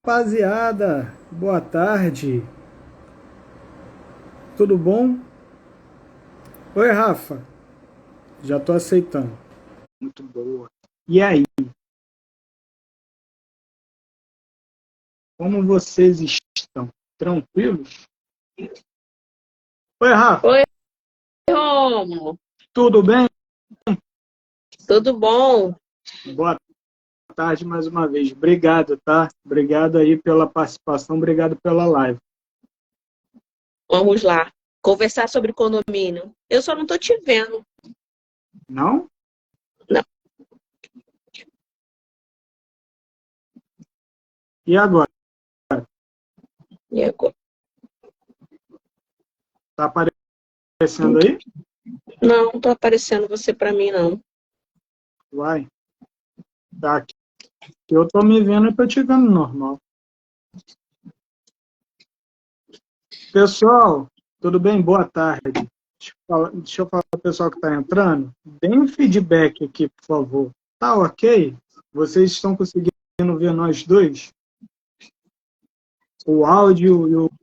Rapaziada, boa tarde, tudo bom? Oi, Rafa, já tô aceitando. Muito boa. E aí, como vocês estão? Tranquilos? Oi, Rafa, Oi, Romo, tudo bem? tudo bom? Boa tarde mais uma vez. Obrigado, tá? Obrigado aí pela participação, obrigado pela live. Vamos lá. Conversar sobre condomínio. Eu só não tô te vendo. Não? Não. E agora? E agora? Tá aparecendo aí? Não tô aparecendo você para mim, não. Vai. Tá aqui. Eu tô me vendo e tô te vendo normal. Pessoal, tudo bem? Boa tarde. Deixa eu falar para o pessoal que está entrando. Deem um feedback aqui, por favor. Tá ok? Vocês estão conseguindo ver nós dois? O áudio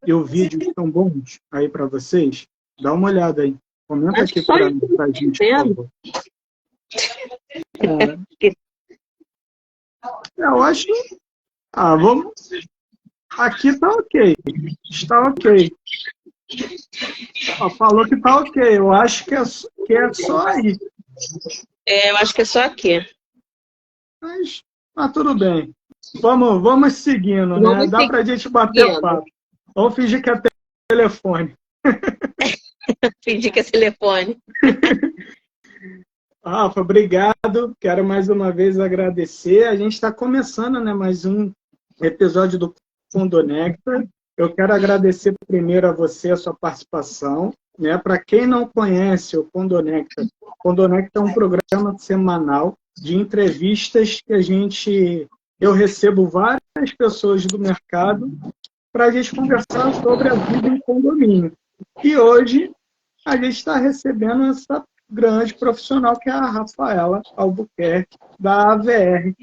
e o vídeo estão bons aí para vocês? Dá uma olhada aí. Comenta Acho que aqui só para eu a tô gente, por vendo. favor. Eu acho. Ah, vamos. Aqui está ok. Está ok. Ó, falou que está ok. Eu acho que é só aí. Eu acho que é só aqui. Mas tudo bem. Vamos seguindo, né? Vamos Dá para a gente bater seguindo. papo. Vamos fingir que é telefone. Fingir que é telefone. Rafa, obrigado. Quero mais uma vez agradecer. A gente está começando, né, mais um episódio do Condonecta. Eu quero agradecer primeiro a você a sua participação. Né? Para quem não conhece o Condonecta é um programa semanal de entrevistas que eu recebo várias pessoas do mercado para a gente conversar sobre a vida em condomínio. E hoje a gente está recebendo essa grande profissional que é a Rafaela Albuquerque, da AVR.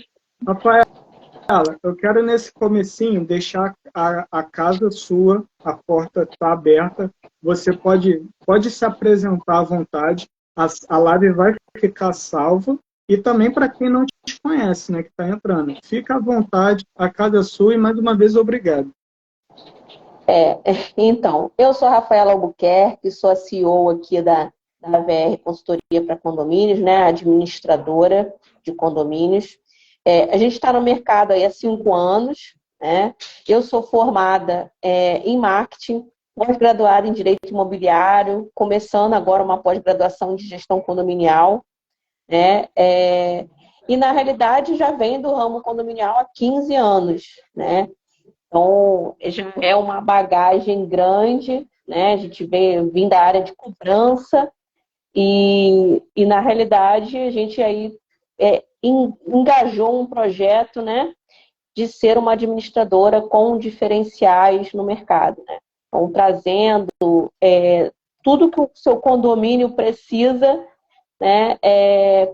Rafaela, eu quero nesse comecinho deixar a casa sua, a porta está aberta, você pode se apresentar à vontade, a live vai ficar salva, e também para quem não te conhece, né, que está entrando. Fica à vontade, a casa é sua e mais uma vez obrigado. Então, eu sou a Rafaela Albuquerque, sou a CEO aqui da VR Consultoria para Condomínios, né? Administradora de condomínios. A gente está no mercado aí há 5 anos, né? Eu sou formada em marketing, pós-graduada em direito imobiliário, começando agora uma pós-graduação de gestão condominial, né? E na realidade já venho do ramo condominial há 15 anos, né? Então, já é uma bagagem grande, né? A gente vem da área de cobrança e na realidade, a gente aí engajou um projeto, né? De ser uma administradora com diferenciais no mercado, né? Então, trazendo tudo que o seu condomínio precisa, né?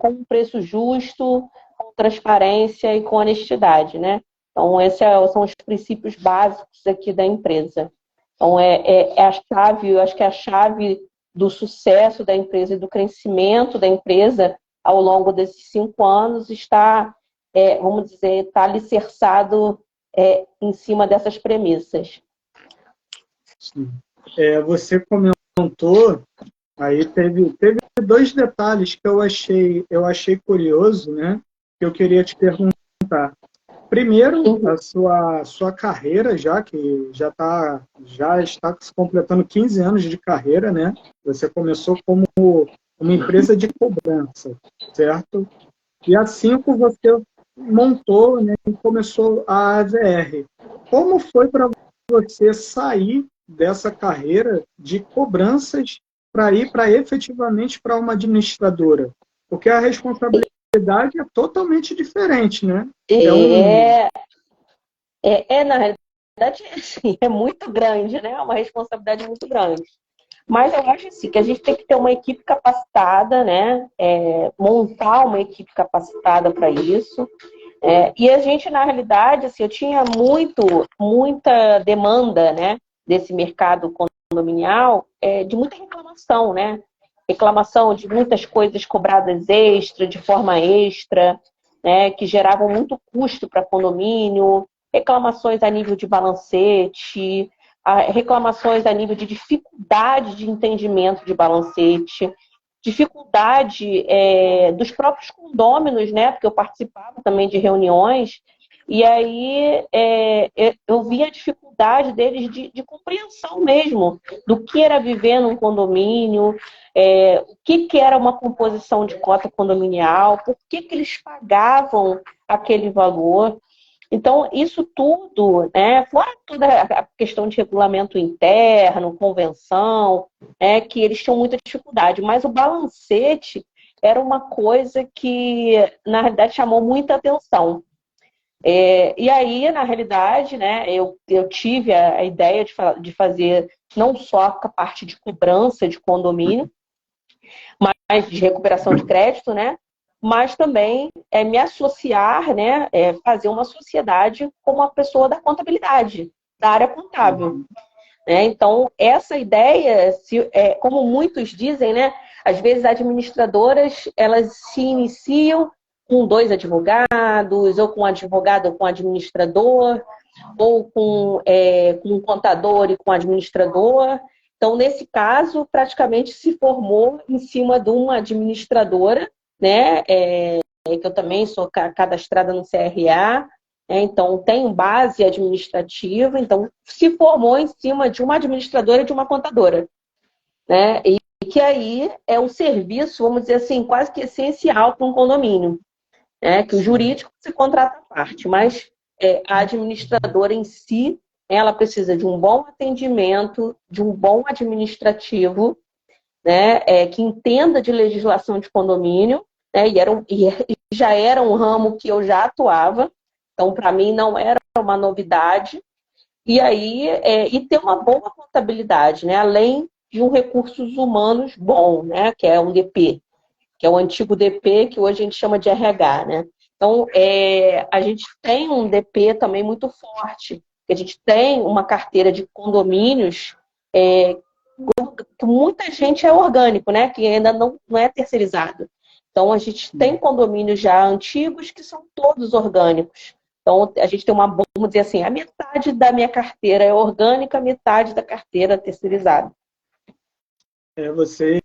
Com um preço justo, com transparência e com honestidade, né? Então, esses são os princípios básicos aqui da empresa. Então, é a chave, eu acho que é a chave do sucesso da empresa e do crescimento da empresa ao longo desses 5 anos está, vamos dizer, está alicerçado em cima dessas premissas. Sim. Você comentou, aí teve dois detalhes que eu achei curioso, né? Que eu queria te perguntar. Primeiro, a sua carreira, já que já está se completando 15 anos de carreira, né? Você começou como uma empresa de cobrança, certo? E a 5 você montou, né, e começou a AVR. Como foi para você sair dessa carreira de cobranças para ir para efetivamente para uma administradora? Porque a responsabilidade é totalmente diferente, né? É um. É, na realidade, assim, é muito grande, né? É uma responsabilidade muito grande. Mas eu acho assim, que a gente tem que ter uma equipe capacitada, né? Montar uma equipe capacitada para isso. E a gente, na realidade, assim, eu tinha muita demanda, né, desse mercado condominial, de muita reclamação, né? Reclamação de muitas coisas cobradas extra, de forma extra, né, que geravam muito custo para condomínio, reclamações a nível de balancete, reclamações a nível de dificuldade de entendimento de balancete, dificuldade dos próprios condôminos, né? Porque eu participava também de reuniões, e aí eu via a dificuldade deles de compreensão mesmo do que era viver num condomínio, o que era uma composição de cota condominial, por que eles pagavam aquele valor. Então, isso tudo, né, fora toda a questão de regulamento interno, convenção, que eles tinham muita dificuldade, mas o balancete era uma coisa que, na realidade, chamou muita atenção. E aí, na realidade, né, eu tive a ideia de fazer não só a parte de cobrança de condomínio, mas de recuperação de crédito, né? Mas também me associar, né? Fazer uma sociedade com uma pessoa da contabilidade, da área contábil. Né? Então, essa ideia, como muitos dizem, né? Às vezes administradoras, elas se iniciam com 2 advogados, ou com um advogado ou com um administrador, ou com um contador e com um administrador. Então, nesse caso, praticamente se formou em cima de uma administradora, né? Que eu também sou cadastrada no CRA, então tenho base administrativa, então se formou em cima de uma administradora e de uma contadora, né? E que aí é um serviço, vamos dizer assim, quase que essencial para um condomínio, né? Que o jurídico se contrata à parte, mas a administradora em si, ela precisa de um bom atendimento, de um bom administrativo, né, que entenda de legislação de condomínio, né, e já era um ramo que eu já atuava, então para mim não era uma novidade, e aí e ter uma boa contabilidade, né, além de um recursos humanos bom, né, que é um DP, que é o antigo DP, que hoje a gente chama de RH, né. Então, a gente tem um DP também muito forte, a gente tem uma carteira de condomínios que muita gente é orgânico, né? Que ainda não é terceirizado. Então, a gente tem condomínios já antigos que são todos orgânicos. Então, a gente tem vamos dizer assim, a metade da minha carteira é orgânica, a metade da carteira é terceirizada. Você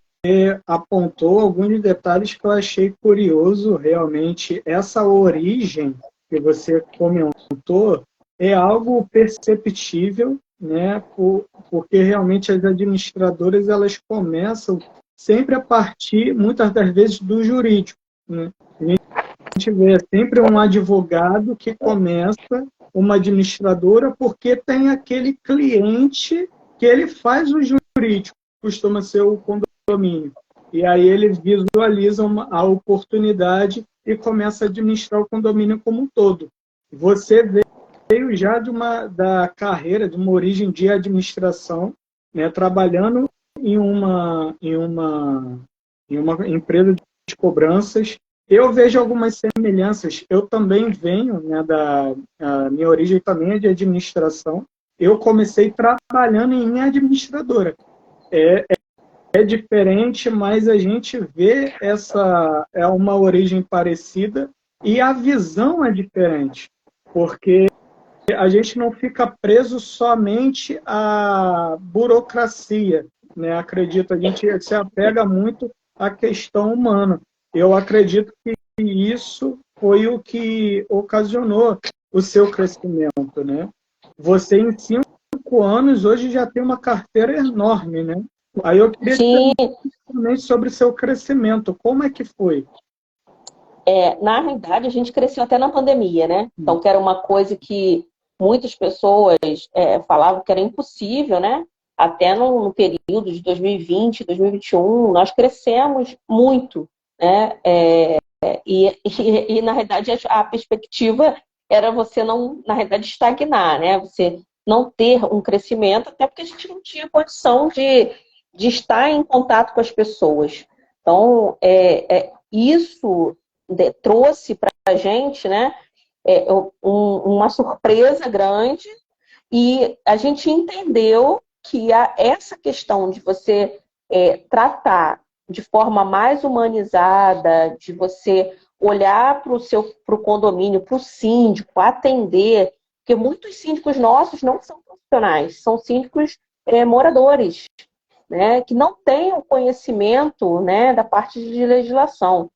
apontou alguns detalhes que eu achei curioso, realmente. Essa origem que você comentou é algo perceptível, né? Porque realmente as administradoras elas começam sempre a partir, muitas das vezes, do jurídico. Né? A gente vê sempre um advogado que começa uma administradora porque tem aquele cliente que ele faz o jurídico, costuma ser o condomínio. E aí ele visualiza a oportunidade e começa a administrar o condomínio como um todo. Você veio já da carreira, de uma origem de administração, né, trabalhando em uma empresa de cobranças. Eu vejo algumas semelhanças. Eu também venho, né, a minha origem também é de administração. Eu comecei trabalhando em administradora. É diferente, mas a gente vê uma origem parecida e a visão é diferente, porque a gente não fica preso somente à burocracia, né? Acredito, a gente se apega muito à questão humana. Eu acredito que isso foi o que ocasionou o seu crescimento, né? Você, em 5 anos, hoje já tem uma carteira enorme, né? Aí eu queria te perguntar sobre o seu crescimento. Como é que foi? Na realidade, a gente cresceu até na pandemia, né? Então, que era uma coisa que muitas pessoas falavam que era impossível, né? Até no período de 2020, 2021, nós crescemos muito, né? E na realidade, a perspectiva era você não, na realidade, estagnar, né? Você não ter um crescimento, até porque a gente não tinha condição de estar em contato com as pessoas. Então, isso trouxe para a gente, né, uma surpresa grande, e a gente entendeu que essa questão de você tratar de forma mais humanizada, de você olhar para o condomínio, para o síndico, atender, porque muitos síndicos nossos não são profissionais, são síndicos moradores, né, que não têm o conhecimento, né, da parte de legislação.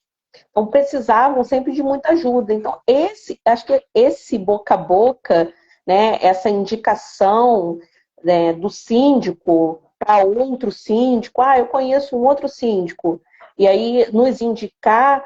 Então, precisavam sempre de muita ajuda. Então, acho que esse boca a boca, né, essa indicação, né, do síndico para outro síndico, eu conheço um outro síndico, e aí nos indicar,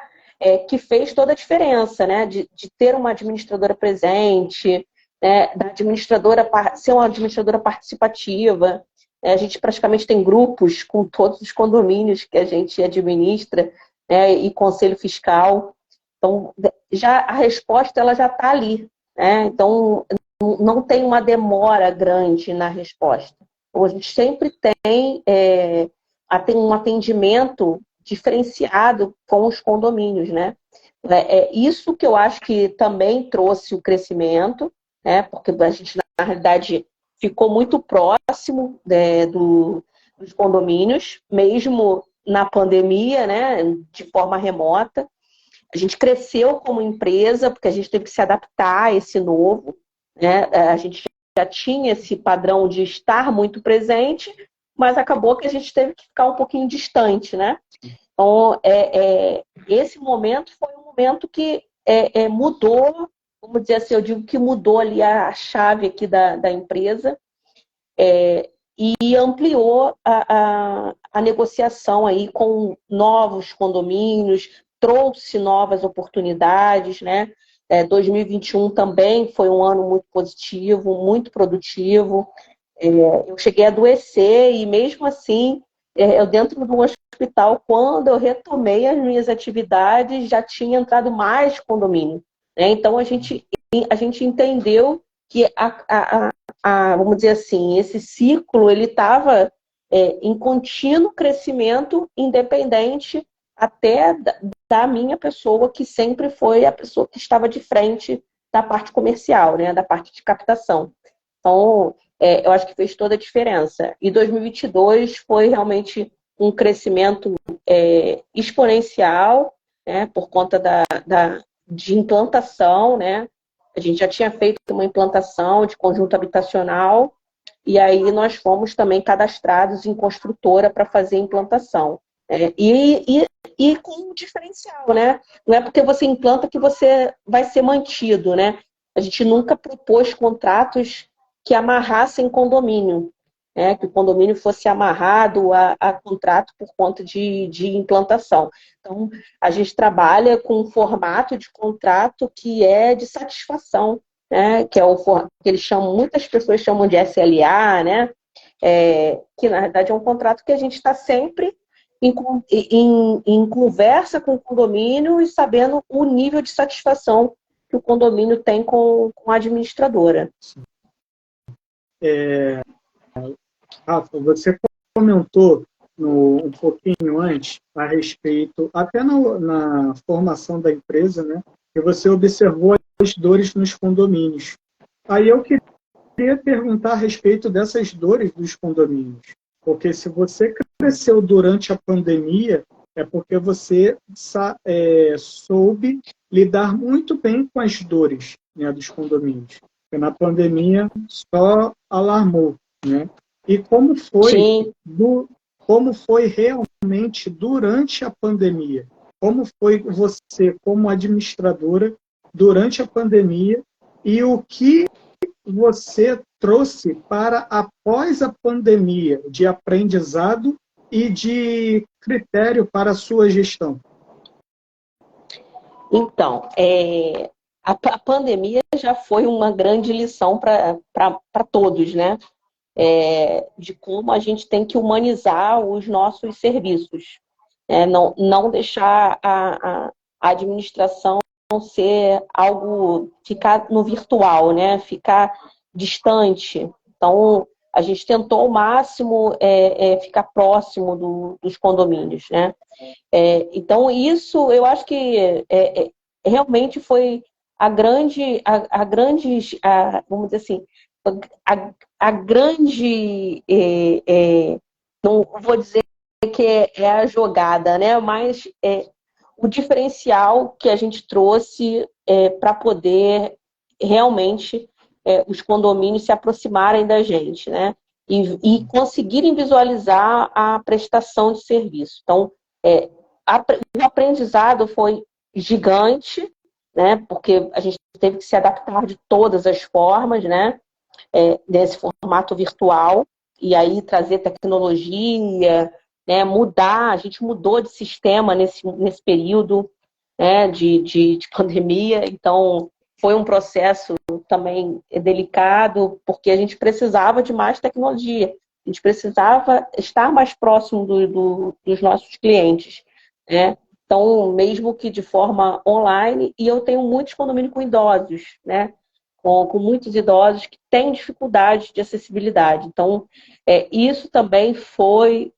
que fez toda a diferença, né, de ter uma administradora presente, né, da administradora ser uma administradora participativa. A gente praticamente tem grupos com todos os condomínios que a gente administra, né, e conselho fiscal. Então, já a resposta ela já está ali, né? Então, não tem uma demora grande na resposta. Então, a gente sempre tem um atendimento diferenciado com os condomínios, né? É isso que eu acho que também trouxe o crescimento, né? Porque a gente, na realidade, ficou muito próximo, né, dos condomínios, mesmo na pandemia, né, de forma remota. A gente cresceu como empresa, porque a gente teve que se adaptar a esse novo, né? A gente já tinha esse padrão de estar muito presente, mas acabou que a gente teve que ficar um pouquinho distante, né? Então, esse momento foi um momento que mudou, vamos dizer assim, eu digo que mudou ali a chave aqui da empresa, e ampliou a negociação aí com novos condomínios, trouxe novas oportunidades, né? 2021 também foi um ano muito positivo, muito produtivo. Eu cheguei a adoecer e mesmo assim, eu dentro do hospital, quando eu retomei as minhas atividades, já tinha entrado mais condomínio, né? Então a gente entendeu que vamos dizer assim, esse ciclo ele estava em contínuo crescimento, independente até da minha pessoa, que sempre foi a pessoa que estava de frente da parte comercial, né, da parte de captação. Então, eu acho que fez toda a diferença. E 2022 foi realmente um crescimento exponencial, né, por conta de implantação, né? A gente já tinha feito uma implantação de conjunto habitacional e aí nós fomos também cadastrados em construtora para fazer a implantação. E com um diferencial, né? Não é porque você implanta que você vai ser mantido, né? A gente nunca propôs contratos que amarrassem condomínio, né? Que o condomínio fosse amarrado a contrato por conta de implantação. Então, a gente trabalha com um formato de contrato que é de satisfação, né? Que é o que eles chamam, muitas pessoas chamam de SLA, né? Que na verdade é um contrato que a gente está sempre em conversa com o condomínio e sabendo o nível de satisfação que o condomínio tem com a administradora. Rafa, você comentou um pouquinho antes a respeito, até na formação da empresa, né, que você observou as dores nos condomínios. Aí eu queria perguntar a respeito dessas dores dos condomínios, porque se você cresceu durante a pandemia, é porque você soube lidar muito bem com as dores, né, dos condomínios. Porque na pandemia só alarmou, né? E como foi realmente durante a pandemia? Como foi você, como administradora, durante a pandemia? E o que você trouxe para após a pandemia de aprendizado e de critério para a sua gestão? Então, a pandemia já foi uma grande lição para todos, né? De como a gente tem que humanizar os nossos serviços. Não deixar a administração ser algo, ficar no virtual, né? Ficar distante. Então, a gente tentou ao máximo ficar próximo dos condomínios, né? Então, isso eu acho que realmente foi vamos dizer assim, a grande, não vou dizer que é a jogada, né? Mas o diferencial que a gente trouxe para poder realmente os condomínios se aproximarem da gente, né? E conseguirem visualizar a prestação de serviço. Então, o aprendizado foi gigante, né? Porque a gente teve que se adaptar de todas as formas, né? Nesse formato virtual, e aí trazer tecnologia, né? Mudar, a gente mudou de sistema nesse período, né? de pandemia, então foi um processo também delicado, porque a gente precisava de mais tecnologia, a gente precisava estar mais próximo dos nossos clientes, né? Então, mesmo que de forma online, e eu tenho muitos condomínios com idosos, né? Com muitos idosos que têm dificuldade de acessibilidade. Então, isso também foi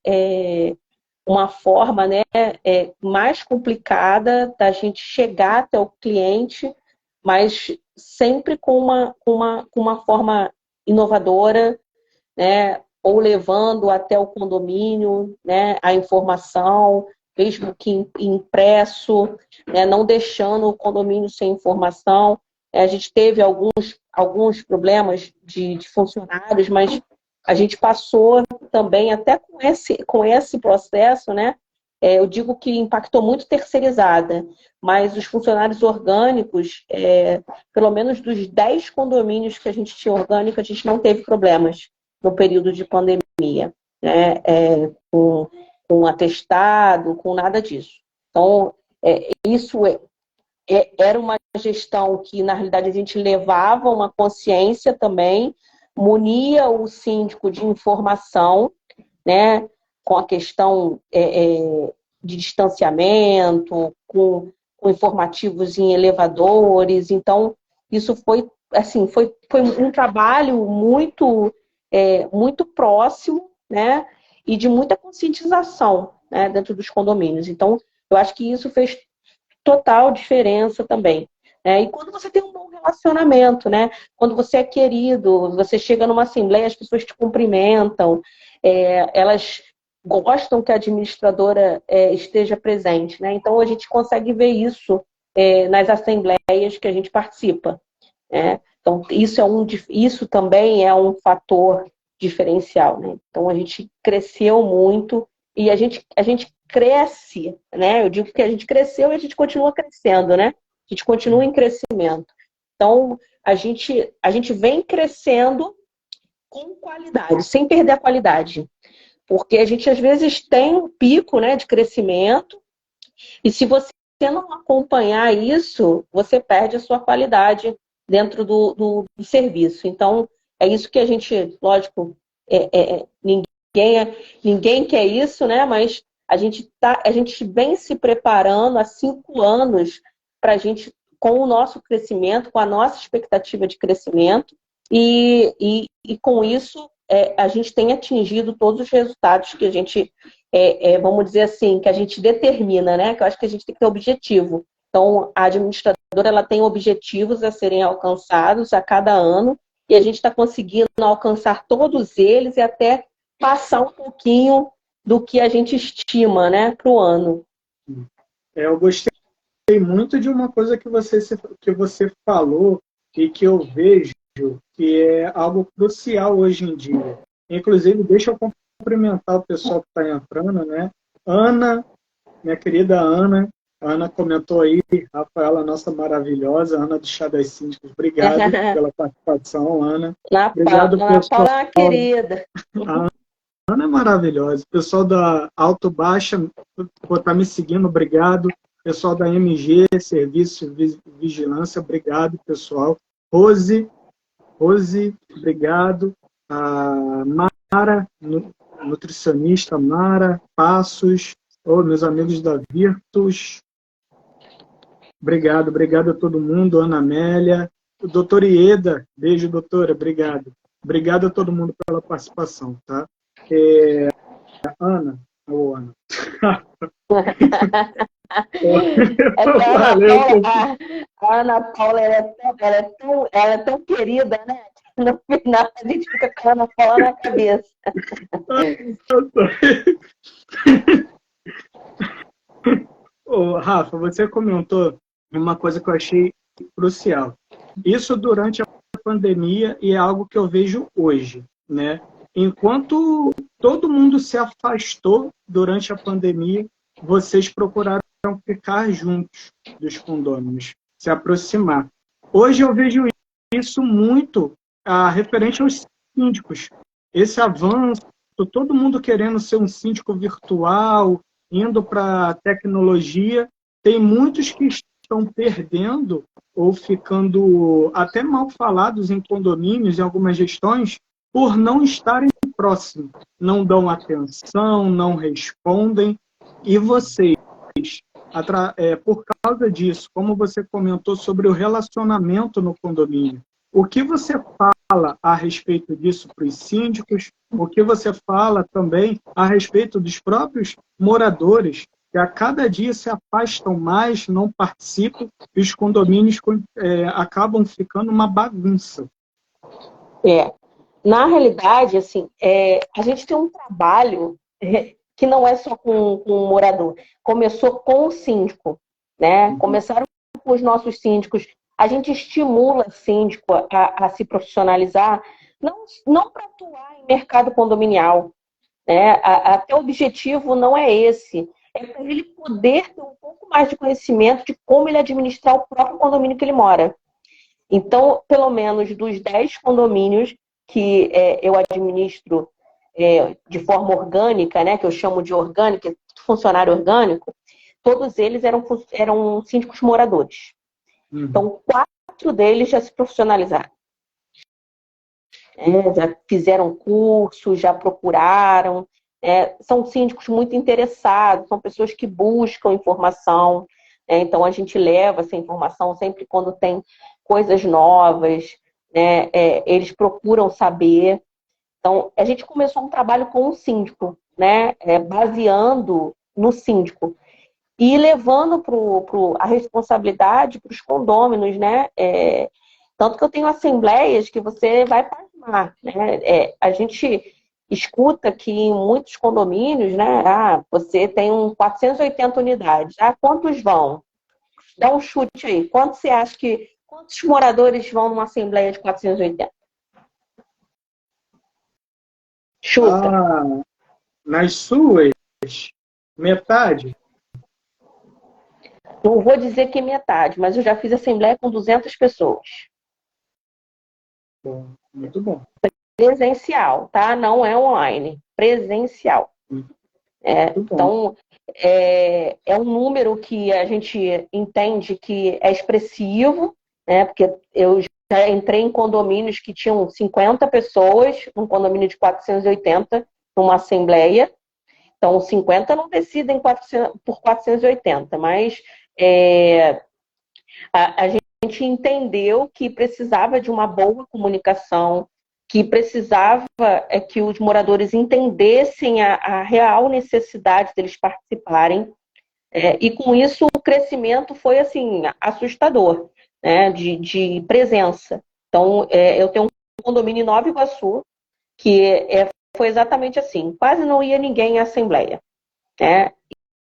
uma forma, né, mais complicada da gente chegar até o cliente, mas sempre com uma forma inovadora, né, ou levando até o condomínio, né, a informação, mesmo que impresso, né, não deixando o condomínio sem informação. A gente teve alguns problemas de funcionários, mas a gente passou também até com esse processo, né? Eu digo que impactou muito terceirizada, mas os funcionários orgânicos, pelo menos dos 10 condomínios que a gente tinha orgânico, a gente não teve problemas no período de pandemia, né? Com atestado, com nada disso. Então, isso era uma gestão que, na realidade, a gente levava uma consciência também, munia o síndico de informação, né, com a questão de distanciamento, com informativos em elevadores. Então, isso foi, assim, foi um trabalho muito próximo, né, e de muita conscientização, né, dentro dos condomínios. Então, eu acho que isso fez total diferença também. E quando você tem um bom relacionamento, né? Quando você é querido, você chega numa assembleia, as pessoas te cumprimentam, elas gostam que a administradora esteja presente, né? Então a gente consegue ver isso nas assembleias que a gente participa, né? Então isso também é um fator diferencial, né? Então a gente cresceu muito e a gente cresce, né? Eu digo que a gente cresceu e a gente continua crescendo, né? A gente continua em crescimento. Então, a gente vem crescendo com qualidade, sem perder a qualidade. Porque a gente, às vezes, tem um pico, né, de crescimento, e se você não acompanhar isso, você perde a sua qualidade dentro do serviço. Então, é isso que a gente, lógico, ninguém quer isso, né? Mas a gente vem se preparando há 5 anos para a gente, com o nosso crescimento, com a nossa expectativa de crescimento, e com isso a gente tem atingido todos os resultados que a gente, vamos dizer assim, que a gente determina, né? Que eu acho que a gente tem que ter objetivo. Então, a administradora ela tem objetivos a serem alcançados a cada ano, e a gente está conseguindo alcançar todos eles e até passar um pouquinho do que a gente estima, né, para o ano. Eu gostei muito de uma coisa que você falou e que eu vejo que é algo crucial hoje em dia. Inclusive, deixa eu cumprimentar o pessoal que está entrando, né? Ana, minha querida Ana, a Ana comentou aí, Rafaela, nossa maravilhosa, Ana do Chá das Síndicos, obrigado pela participação, Ana. Obrigado, pessoal. Paula, querida. A Ana é maravilhosa. O pessoal da Alto Baixa está me seguindo, obrigado. Pessoal da MG, Serviço de Vigilância, obrigado, pessoal. Rose, obrigado. A Mara, nutricionista Mara, Passos, meus amigos da Virtus. Obrigado a todo mundo. Ana Amélia, o doutor Ieda, beijo, doutora, obrigado. Obrigado a todo mundo pela participação, tá? Ana. A Ana Paula, ela é tão querida, né? No final, a gente fica com a Ana Paula na cabeça. Ô, Rafa, você comentou uma coisa que eu achei crucial. Isso durante a pandemia e é algo que eu vejo hoje, né? Enquanto todo mundo se afastou durante a pandemia, vocês procuraram ficar juntos dos condôminos, se aproximar. Hoje eu vejo isso muito referente aos síndicos. Esse avanço, todo mundo querendo ser um síndico virtual, indo para a tecnologia, tem muitos que estão perdendo ou ficando até mal falados em condomínios, em algumas gestões, por não estarem próximos. Não dão atenção, não respondem. E vocês, por causa disso, como você comentou sobre o relacionamento no condomínio, o que você fala a respeito disso para os síndicos? O que você fala também a respeito dos próprios moradores que a cada dia se afastam mais, não participam, e os condomínios acabam ficando uma bagunça? Na realidade, assim, a gente tem um trabalho que não é só com o morador. Começou com o síndico, né? Começaram com os nossos síndicos. A gente estimula o síndico a se profissionalizar, não para atuar em mercado condominial, né? Até o objetivo não é esse. É para ele poder ter um pouco mais de conhecimento de como ele administrar o próprio condomínio que ele mora. Então, pelo menos dos 10 condomínios que eu administro de forma orgânica, né, que eu chamo de orgânica, funcionário orgânico, todos eles eram síndicos moradores. Então, 4 deles já se profissionalizaram. Já fizeram curso, já procuraram. São síndicos muito interessados, são pessoas que buscam informação. Então, a gente leva essa informação sempre quando tem coisas novas, né? Eles procuram saber. Então, a gente começou um trabalho com o síndico, né? Baseando no síndico e levando a responsabilidade para os condôminos, né? Tanto que eu tenho assembleias que você vai pasmar, né? A gente escuta que em muitos condomínios, né? Você tem 480 unidades. Quantos vão? Dá um chute aí. Quantos moradores vão numa assembleia de 480? Chuta. Nas suas, metade? Não vou dizer que metade, mas eu já fiz assembleia com 200 pessoas. Bom, muito bom. Presencial, tá? Não é online. Presencial. Então, é um número que a gente entende que é expressivo, né? Porque eu já entrei em condomínios que tinham 50 pessoas, um condomínio de 480, numa assembleia. Então, 50 não decidem por 480, mas a gente entendeu que precisava de uma boa comunicação, que precisava que os moradores entendessem a real necessidade deles participarem. E com isso o crescimento foi assim assustador, né, de presença. Então, eu tenho um condomínio em Nova Iguaçu que foi exatamente assim, quase não ia ninguém à assembleia, né?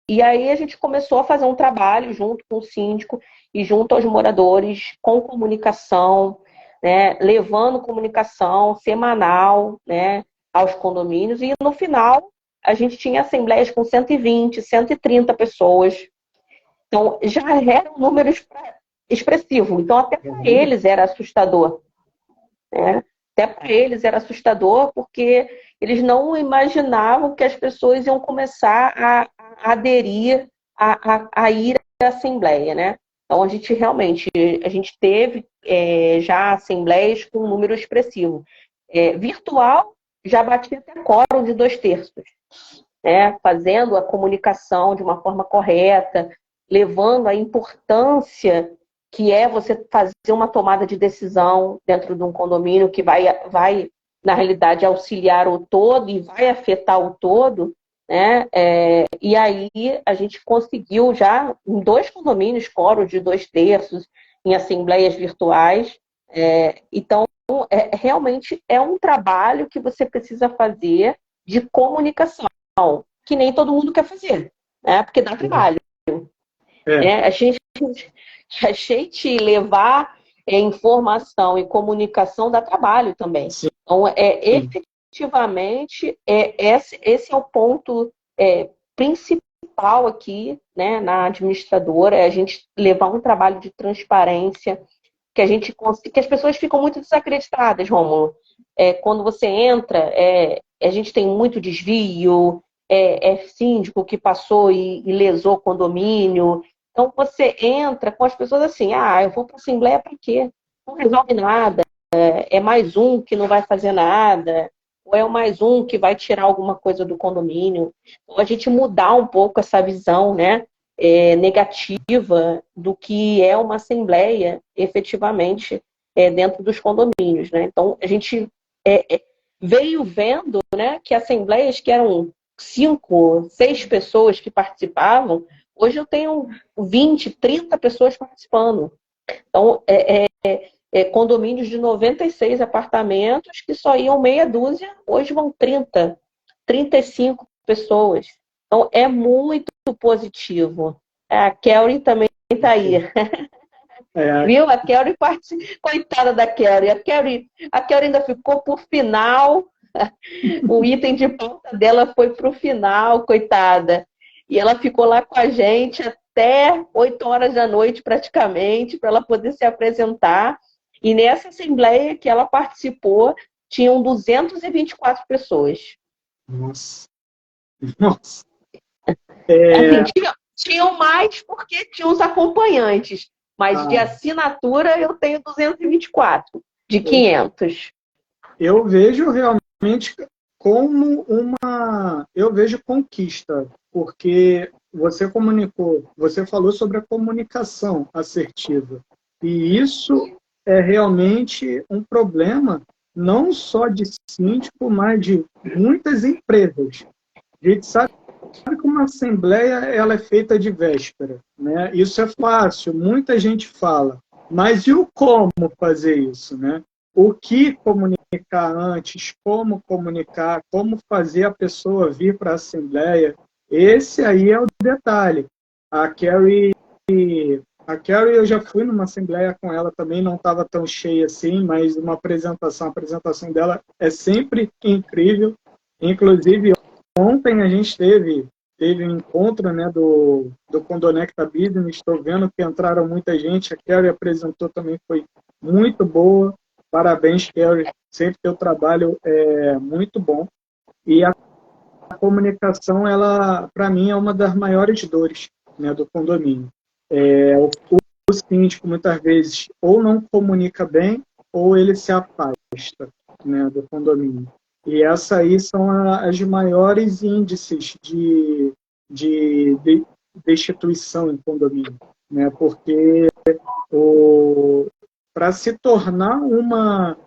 E aí a gente começou a fazer um trabalho junto com o síndico e junto aos moradores, com comunicação, né, levando comunicação semanal, né, aos condomínios. E no final, a gente tinha assembleias com 120, 130 pessoas. Então, já era um número expressivo. Então, até para eles era assustador, né? Até para eles era assustador, porque eles não imaginavam que as pessoas iam começar a aderir, a ir à Assembleia, né? Então, a gente teve já assembleias com um número expressivo. Virtual, já batia até quórum de 2/3, né? Fazendo a comunicação de uma forma correta, levando a importância que é você fazer uma tomada de decisão dentro de um condomínio que vai na realidade, auxiliar o todo e vai afetar o todo, né? E aí a gente conseguiu já, em 2 condomínios, quórum de 2/3, em assembleias virtuais. Então, realmente é um trabalho que você precisa fazer de comunicação, que nem todo mundo quer fazer, né? Porque dá trabalho. A gente levar informação e comunicação dá trabalho também. Sim. Então, efetivamente, esse é o ponto principal aqui, né, na administradora, é a gente levar um trabalho de transparência, que as pessoas ficam muito desacreditadas, Rômulo. Quando você entra, a gente tem muito desvio, síndico que passou e lesou condomínio. Então, você entra com as pessoas assim, eu vou para a Assembleia para quê? Não resolve nada, é mais um que não vai fazer nada, ou é mais um que vai tirar alguma coisa do condomínio. Então, a gente mudar um pouco essa visão, né, negativa do que é uma Assembleia, efetivamente, dentro dos condomínios, né? Então, a gente veio vendo, né, que assembleias que eram 5, 6 pessoas que participavam, hoje eu tenho 20, 30 pessoas participando. Então, condomínios de 96 apartamentos que só iam meia dúzia, hoje vão 30, 35 pessoas. Então, é muito positivo. A Kelly também está aí. Viu? A Kelly coitada da Kelly. A Kelly ainda ficou por final. O item de pauta dela foi para o final, coitada. E ela ficou lá com a gente até 8 horas da noite, praticamente, para ela poder se apresentar. E nessa assembleia que ela participou, tinham 224 pessoas. Nossa. Assim, tinham mais porque tinham os acompanhantes. Mas de assinatura eu tenho 224, de 500. Eu vejo realmente como eu vejo conquista, porque você falou sobre a comunicação assertiva. E isso é realmente um problema, não só de síndico, mas de muitas empresas. A gente sabe que uma assembleia ela é feita de véspera, né? Isso é fácil, muita gente fala. Mas e o como fazer isso, né? O que comunicar antes, como comunicar, como fazer a pessoa vir para a assembleia? Esse aí é o detalhe. A Carrie, eu já fui numa assembleia com ela também, não estava tão cheia assim, mas a apresentação dela é sempre incrível. Inclusive, ontem a gente teve um encontro, né, do Condonecta Business, estou vendo que entraram muita gente, a Kelly apresentou também, foi muito boa, parabéns, Kelly, sempre teu trabalho é muito bom. E a comunicação, ela, para mim, é uma das maiores dores, né, do condomínio. O síndico, muitas vezes, ou não comunica bem, ou ele se afasta, né, do condomínio. E essas aí são as maiores índices de destituição em condomínio, né? Porque para se tornar uma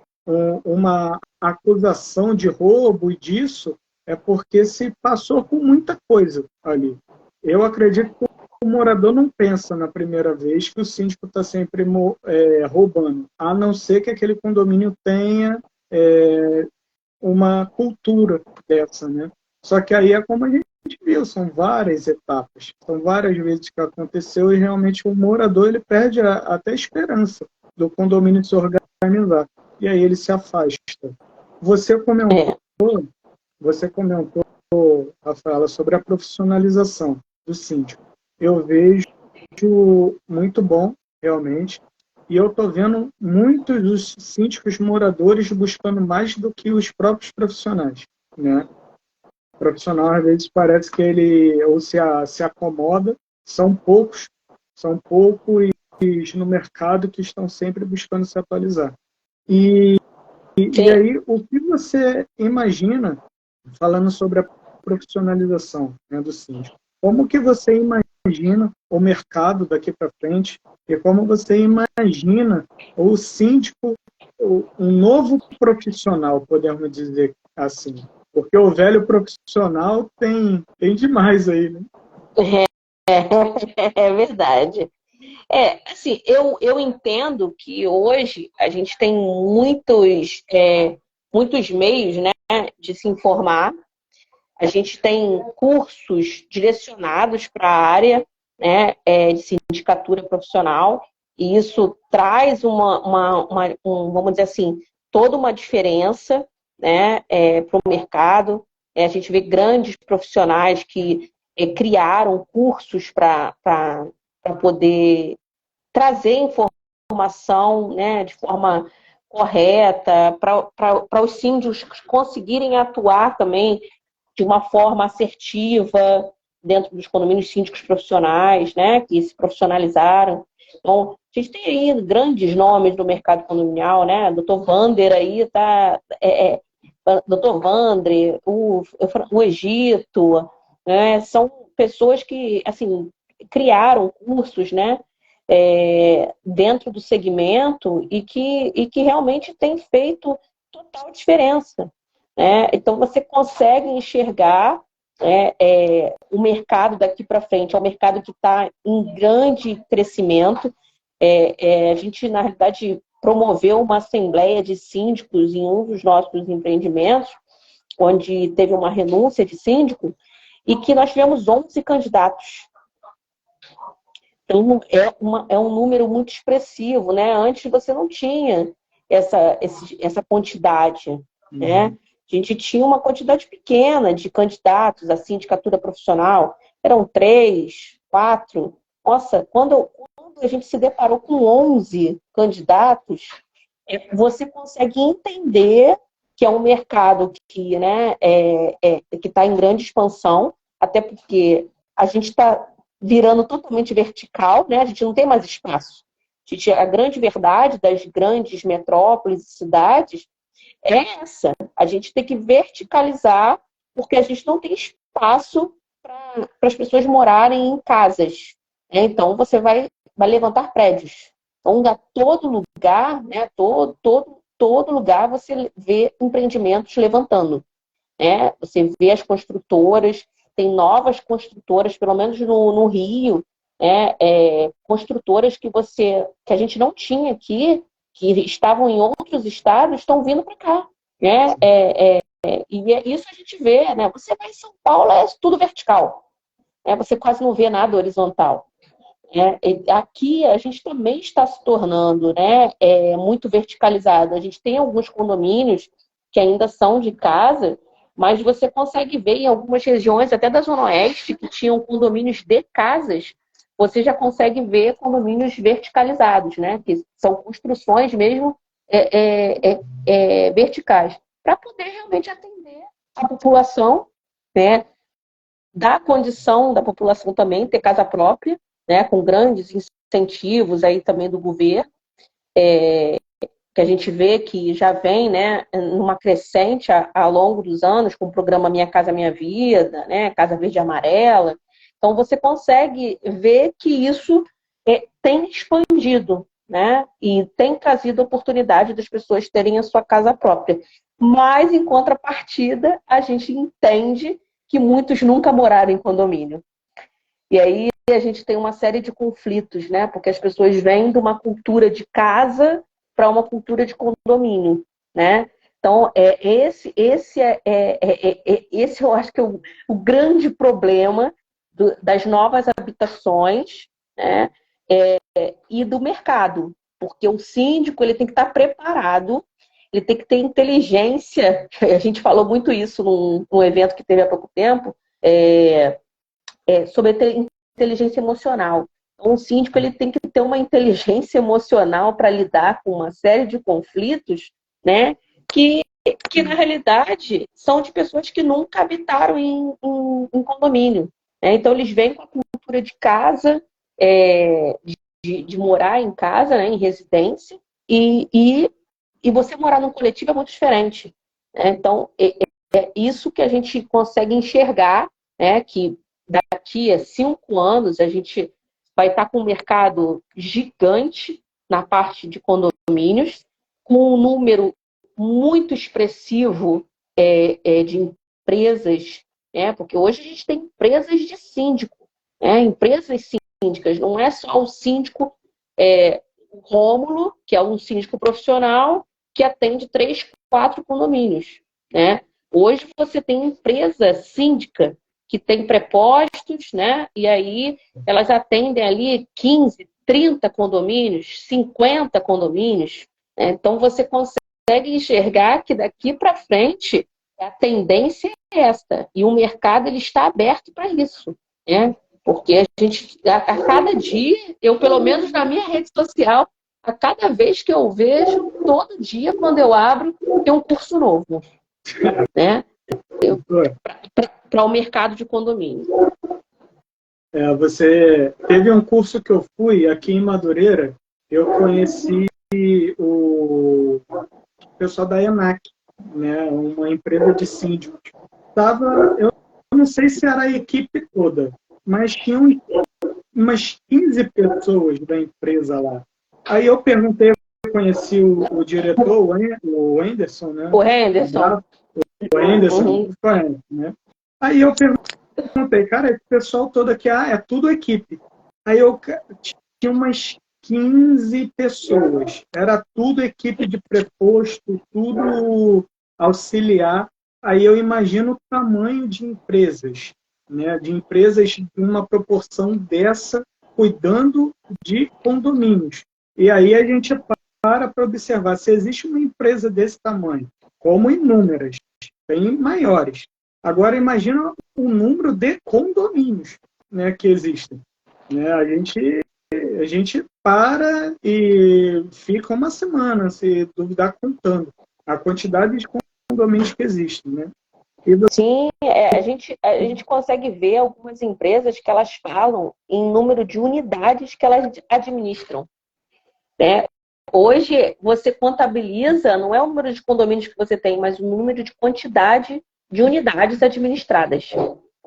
acusação de roubo e disso, é porque se passou por muita coisa ali. Eu acredito que o morador não pensa na primeira vez que o síndico está sempre roubando, a não ser que aquele condomínio tenha uma cultura dessa, né? Só que aí é como a gente viu, são várias etapas, são várias vezes que aconteceu e realmente o morador ele perde até a esperança do condomínio se organizar e aí ele se afasta. Você comentou, Rafaela, sobre a profissionalização do síndico. Eu vejo muito bom, realmente. E eu estou vendo muitos dos síndicos moradores buscando mais do que os próprios profissionais, né? O profissional, às vezes, parece que ele ou se acomoda. São poucos no mercado que estão sempre buscando se atualizar. E aí, o que você imagina, falando sobre a profissionalização, né, do síndico? Como que você imagina o mercado daqui para frente e como você imagina o síndico, um novo profissional, podemos dizer assim? Porque o velho profissional tem demais aí, né? É verdade. Assim, eu entendo que hoje a gente tem muitos meios, né, de se informar. A gente tem cursos direcionados para a área, né, de sindicatura profissional, e isso traz vamos dizer assim, toda uma diferença, né, para o mercado. A gente vê grandes profissionais que criaram cursos para poder trazer informação, né, de forma correta, para os síndicos conseguirem atuar também de uma forma assertiva dentro dos condomínios síndicos profissionais, né, que se profissionalizaram. Então, a gente tem aí grandes nomes do mercado condominial, né? Dr. Vander aí tá, Dr. Vander, o Egito, né? São pessoas que, assim, criaram cursos, né? Dentro do segmento e que realmente tem feito total diferença, né? Então, você consegue enxergar o mercado daqui para frente. É um mercado que está em grande crescimento. A gente, na realidade, promoveu uma assembleia de síndicos em um dos nossos empreendimentos, onde teve uma renúncia de síndico, e que nós tivemos 11 candidatos. Então, é um número muito expressivo, né? Antes você não tinha essa quantidade, né? A gente tinha uma quantidade pequena de candidatos à sindicatura profissional. Eram 3, 4. Nossa, quando a gente se deparou com 11 candidatos, você consegue entender que é um mercado que, né, que está em grande expansão, até porque a gente está virando totalmente vertical, né? A gente não tem mais espaço. A grande verdade das grandes metrópoles e cidades é essa. A gente tem que verticalizar, porque a gente não tem espaço para as pessoas morarem em casas, né? Então, você vai levantar prédios. Então, a todo lugar, né? Todo lugar você vê empreendimentos levantando, né? Você vê as construtoras, tem novas construtoras, pelo menos no Rio, né? Construtoras que a gente não tinha aqui, que estavam em outros estados, estão vindo para cá, né? E isso a gente vê, né? Você vai em São Paulo, é tudo vertical, né? Você quase não vê nada horizontal. Aqui a gente também está se tornando, né, muito verticalizado. A gente tem alguns condomínios que ainda são de casa, mas você consegue ver em algumas regiões, até da Zona Oeste, que tinham condomínios de casas, você já consegue ver condomínios verticalizados, né, que são construções mesmo verticais, para poder realmente atender a população, né, dar condição da população também ter casa própria, né, com grandes incentivos aí também do governo, que a gente vê que já vem, né, numa crescente ao longo dos anos, com o programa Minha Casa Minha Vida, né, Casa Verde e Amarela. Então, você consegue ver que isso tem expandido, né, e tem trazido a oportunidade das pessoas terem a sua casa própria. Mas, em contrapartida, a gente entende que muitos nunca moraram em condomínio. E aí a gente tem uma série de conflitos, né? Porque as pessoas vêm de uma cultura de casa para uma cultura de condomínio, né? Então, esse eu acho que é o grande problema das novas habitações, né? E do mercado, porque o síndico ele tem que estar preparado, ele tem que ter inteligência. A gente falou muito isso num evento que teve há pouco tempo, sobre inteligência emocional. Então, o síndico ele tem que ter uma inteligência emocional para lidar com uma série de conflitos, né, que na realidade são de pessoas que nunca habitaram em condomínio, né? Então, eles vêm com a cultura de casa, de morar em casa, né, em residência, e você morar num coletivo é muito diferente, né? Então, é isso que a gente consegue enxergar, né, que daqui a 5 anos a gente vai estar com um mercado gigante na parte de condomínios, com um número muito expressivo de empresas, né? Porque hoje a gente tem empresas de síndico, né? Empresas síndicas. Não é só o síndico, o Rômulo, que é um síndico profissional, que atende 3, 4 condomínios, né? Hoje você tem empresa síndica que tem prepostos, né? E aí elas atendem ali 15, 30 condomínios, 50 condomínios, né? Então você consegue enxergar que daqui para frente a tendência é esta. E o mercado ele está aberto para isso, né? Porque a gente, a cada dia, eu pelo menos na minha rede social, a cada vez que eu vejo, todo dia, quando eu abro, tem um curso novo, né? Para o mercado de condomínio. Você teve um curso que eu fui aqui em Madureira, eu conheci o pessoal da ENAC, né? Uma empresa de síndicos. Eu não sei se era a equipe toda, mas tinha umas 15 pessoas da empresa lá. Aí eu perguntei, eu conheci o diretor, o Anderson, né? O Henderson. O Anderson, né? Aí eu perguntei, cara, esse pessoal todo aqui, é tudo equipe. Aí eu tinha umas 15 pessoas. Era tudo equipe de preposto, tudo auxiliar. Aí eu imagino o tamanho de empresas, né? De empresas de uma proporção dessa, cuidando de condomínios. E aí a gente para observar se existe uma empresa desse tamanho, como inúmeras, tem maiores. Agora imagina o número de condomínios, né, que existem. Né? A gente para e fica uma semana, se duvidar, contando a quantidade de condomínios que existem. Né? Sim, a gente consegue ver algumas empresas que elas falam em número de unidades que elas administram, né? Hoje, você contabiliza, não é o número de condomínios que você tem, mas o número de quantidade de unidades administradas.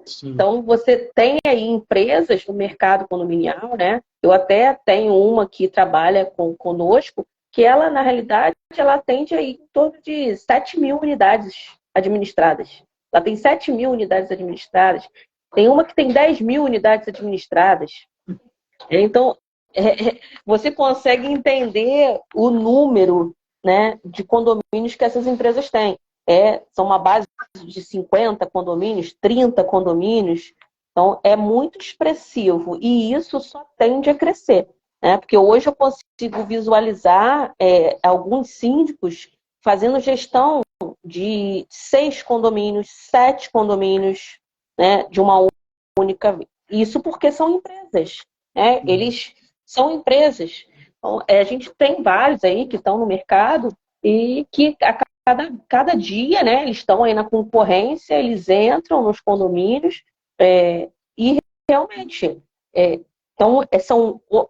Sim. Então, você tem aí empresas no mercado condominial, né? Eu até tenho uma que trabalha conosco, que ela, na realidade, ela atende aí em torno de 7 mil unidades administradas. Ela tem 7 mil unidades administradas. Tem uma que tem 10 mil unidades administradas. Então, você consegue entender o número, né, de condomínios que essas empresas têm. São uma base de 50 condomínios, 30 condomínios. Então, é muito expressivo. E isso só tende a crescer, né? Porque hoje eu consigo visualizar alguns síndicos fazendo gestão de 6 condomínios, 7 condomínios, né, de uma única vez. Isso porque são empresas, né? Eles são empresas. Então, a gente tem vários aí que estão no mercado e que a cada dia, né, eles estão aí na concorrência, eles entram nos condomínios e realmente, então,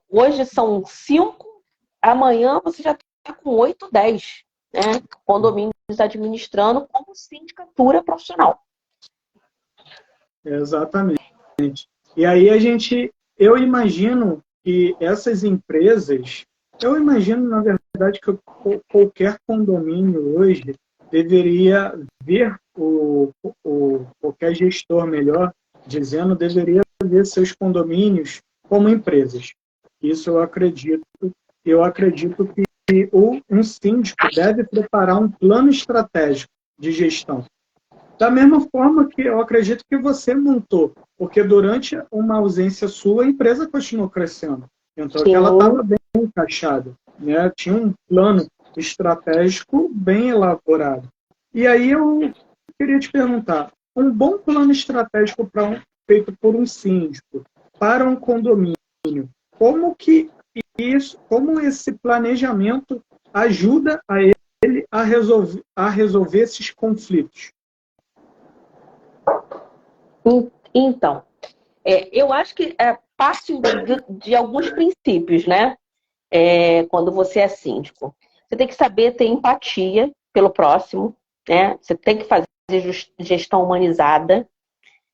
hoje são 5, amanhã você já está com 8, 10, né, condomínios administrando como sindicatura profissional. Exatamente. E aí eu imagino que essas empresas, eu imagino, na verdade, que qualquer condomínio hoje deveria ver, qualquer gestor melhor dizendo, deveria ver seus condomínios como empresas. Isso eu acredito. Eu acredito que um síndico deve preparar um plano estratégico de gestão. Da mesma forma que eu acredito que você montou, porque durante uma ausência sua, a empresa continuou crescendo. Então, ela estava bem encaixada, né? Tinha um plano estratégico bem elaborado. E aí eu queria te perguntar, um bom plano estratégico feito por um síndico para um condomínio, como esse planejamento ajuda a ele a resolver esses conflitos? Então, eu acho que parte de alguns princípios, né? Quando você é síndico. Você tem que saber ter empatia pelo próximo, né? Você tem que fazer gestão humanizada,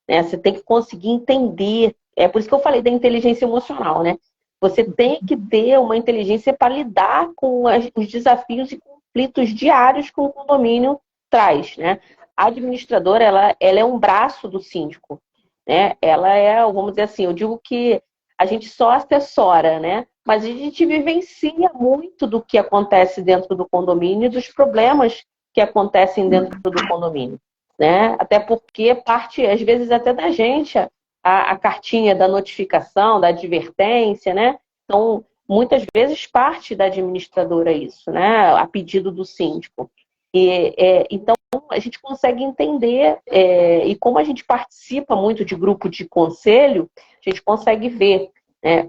né? Você tem que conseguir entender. É por isso que eu falei da inteligência emocional, né? Você tem que ter uma inteligência para lidar com os desafios e conflitos diários que o condomínio traz, né? A administradora, ela é um braço do síndico, né? Ela vamos dizer assim, eu digo que a gente só assessora, né? Mas a gente vivencia muito do que acontece dentro do condomínio e dos problemas que acontecem dentro do condomínio, né? Até porque parte, às vezes, até da gente, a cartinha da notificação, da advertência, né? Então, muitas vezes parte da administradora isso, né? A pedido do síndico. Então, a gente consegue entender, e como a gente participa muito de grupo de conselho, a gente consegue ver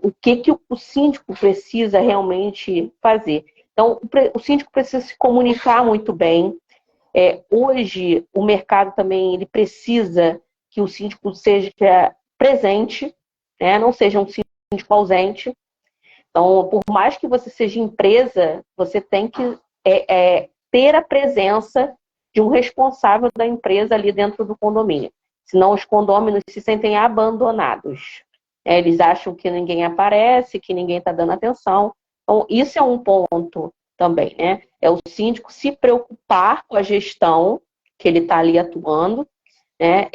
o que o síndico precisa realmente fazer. Então, o síndico precisa se comunicar muito bem. Hoje, o mercado também ele precisa que o síndico seja presente, né? Não seja um síndico ausente. Então, por mais que você seja empresa, você tem que ter a presença de um responsável da empresa ali dentro do condomínio. Senão os condôminos se sentem abandonados. Eles acham que ninguém aparece, que ninguém está dando atenção. Então, isso é um ponto também, né? É o síndico se preocupar com a gestão que ele está ali atuando, né?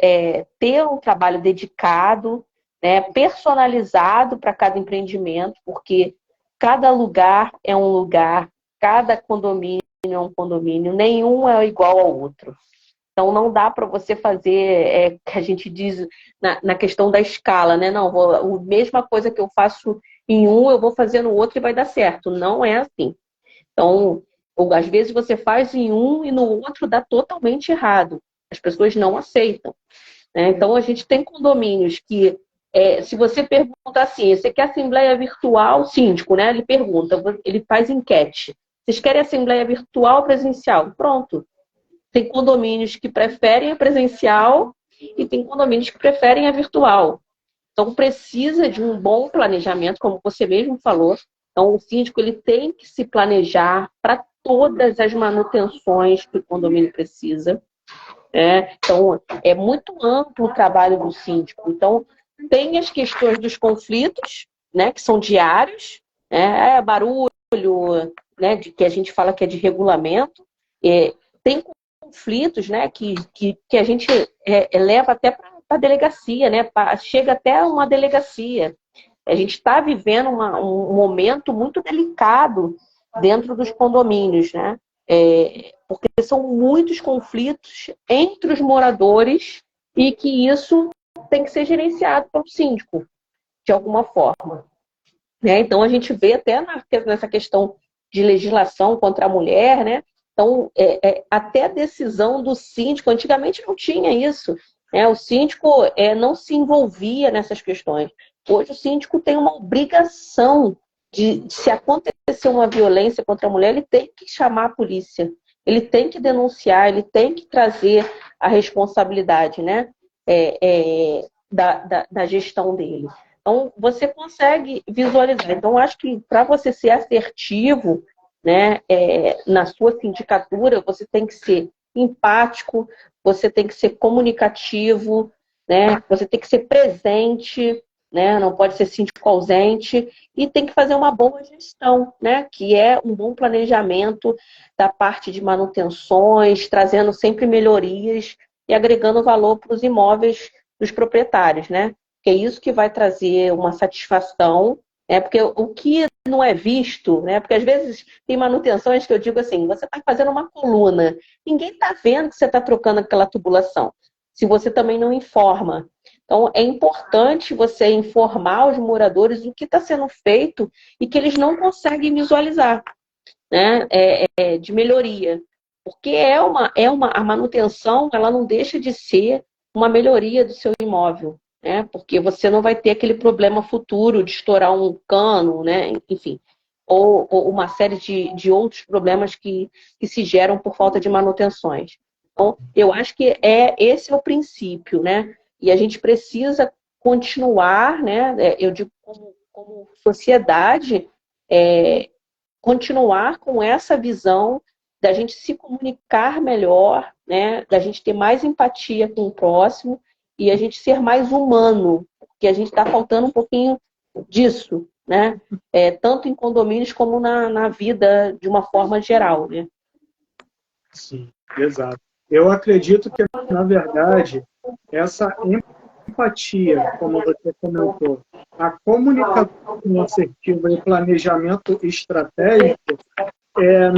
Ter um trabalho dedicado, né? Personalizado para cada empreendimento, porque cada lugar é um lugar, cada condomínio é um condomínio, nenhum é igual ao outro. Então, não dá para você fazer, que a gente diz na questão da escala, né? Não, a mesma coisa que eu faço em um, eu vou fazer no outro e vai dar certo. Não é assim. Então, às vezes você faz em um e no outro dá totalmente errado. As pessoas não aceitam, né? Então, a gente tem condomínios que, se você pergunta assim, você quer assembleia virtual? Síndico, né? Ele pergunta, ele faz enquete. Vocês querem assembleia virtual ou presencial? Pronto. Tem condomínios que preferem a presencial e tem condomínios que preferem a virtual. Então, precisa de um bom planejamento, como você mesmo falou. Então, o síndico ele tem que se planejar para todas as manutenções que o condomínio precisa. Então, é muito amplo o trabalho do síndico. Então, tem as questões dos conflitos, né, que são diários, barulho, né, que a gente fala que é de regulamento. Tem conflitos, né, que a gente leva até para a delegacia, né, chega até uma delegacia. A gente está vivendo um momento muito delicado dentro dos condomínios, né, porque são muitos conflitos entre os moradores e que isso tem que ser gerenciado pelo síndico, de alguma forma. Então, a gente vê até nessa questão de legislação contra a mulher, né? Então, até a decisão do síndico, antigamente não tinha isso, né? O síndico não se envolvia nessas questões. Hoje o síndico tem uma obrigação de se acontecer uma violência contra a mulher, ele tem que chamar a polícia, ele tem que denunciar, ele tem que trazer a responsabilidade, né? Da gestão dele. Então, você consegue visualizar. Então, acho que para você ser assertivo, né, na sua sindicatura, você tem que ser empático, você tem que ser comunicativo, né, você tem que ser presente, né, não pode ser síndico ausente, e tem que fazer uma boa gestão, né, que é um bom planejamento da parte de manutenções, trazendo sempre melhorias e agregando valor para os imóveis dos proprietários, né? Que é isso que vai trazer uma satisfação, porque o que não é visto, né? Porque às vezes tem manutenções que eu digo assim, você está fazendo uma coluna, ninguém está vendo que você está trocando aquela tubulação, se você também não informa. Então, é importante você informar os moradores o que está sendo feito e que eles não conseguem visualizar, né? De melhoria. Porque a manutenção, ela não deixa de ser uma melhoria do seu imóvel, né? Porque você não vai ter aquele problema futuro de estourar um cano, né? Enfim, ou uma série de outros problemas que se geram por falta de manutenções. Então, eu acho que esse é o princípio, né? E a gente precisa continuar, né? Eu digo como sociedade, continuar com essa visão da gente se comunicar melhor, né? Da gente ter mais empatia com o próximo e a gente ser mais humano, porque a gente está faltando um pouquinho disso, né? Tanto em condomínios como na vida de uma forma geral, né? Sim, exato. Eu acredito que, na verdade, essa empatia, como você comentou, a comunicação assertiva e o planejamento estratégico é,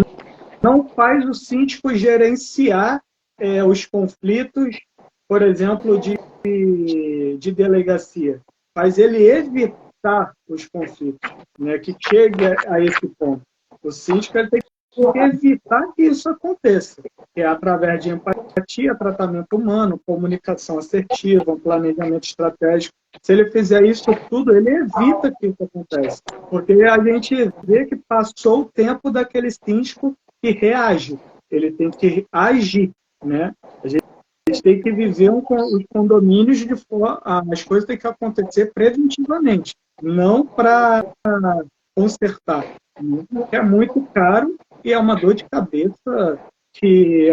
não faz o síndico gerenciar os conflitos, por exemplo, de delegacia. Faz ele evitar os conflitos, né, que chegue a esse ponto. O síndico ele tem que evitar que isso aconteça, que é através de empatia, tratamento humano, comunicação assertiva, um planejamento estratégico. Se ele fizer isso tudo, ele evita que isso aconteça. Porque a gente vê que passou o tempo daquele síndico que reage. Ele tem que agir, né? A gente tem que viver os condomínios de forma... As coisas têm que acontecer preventivamente, não para consertar. É muito caro e é uma dor de cabeça que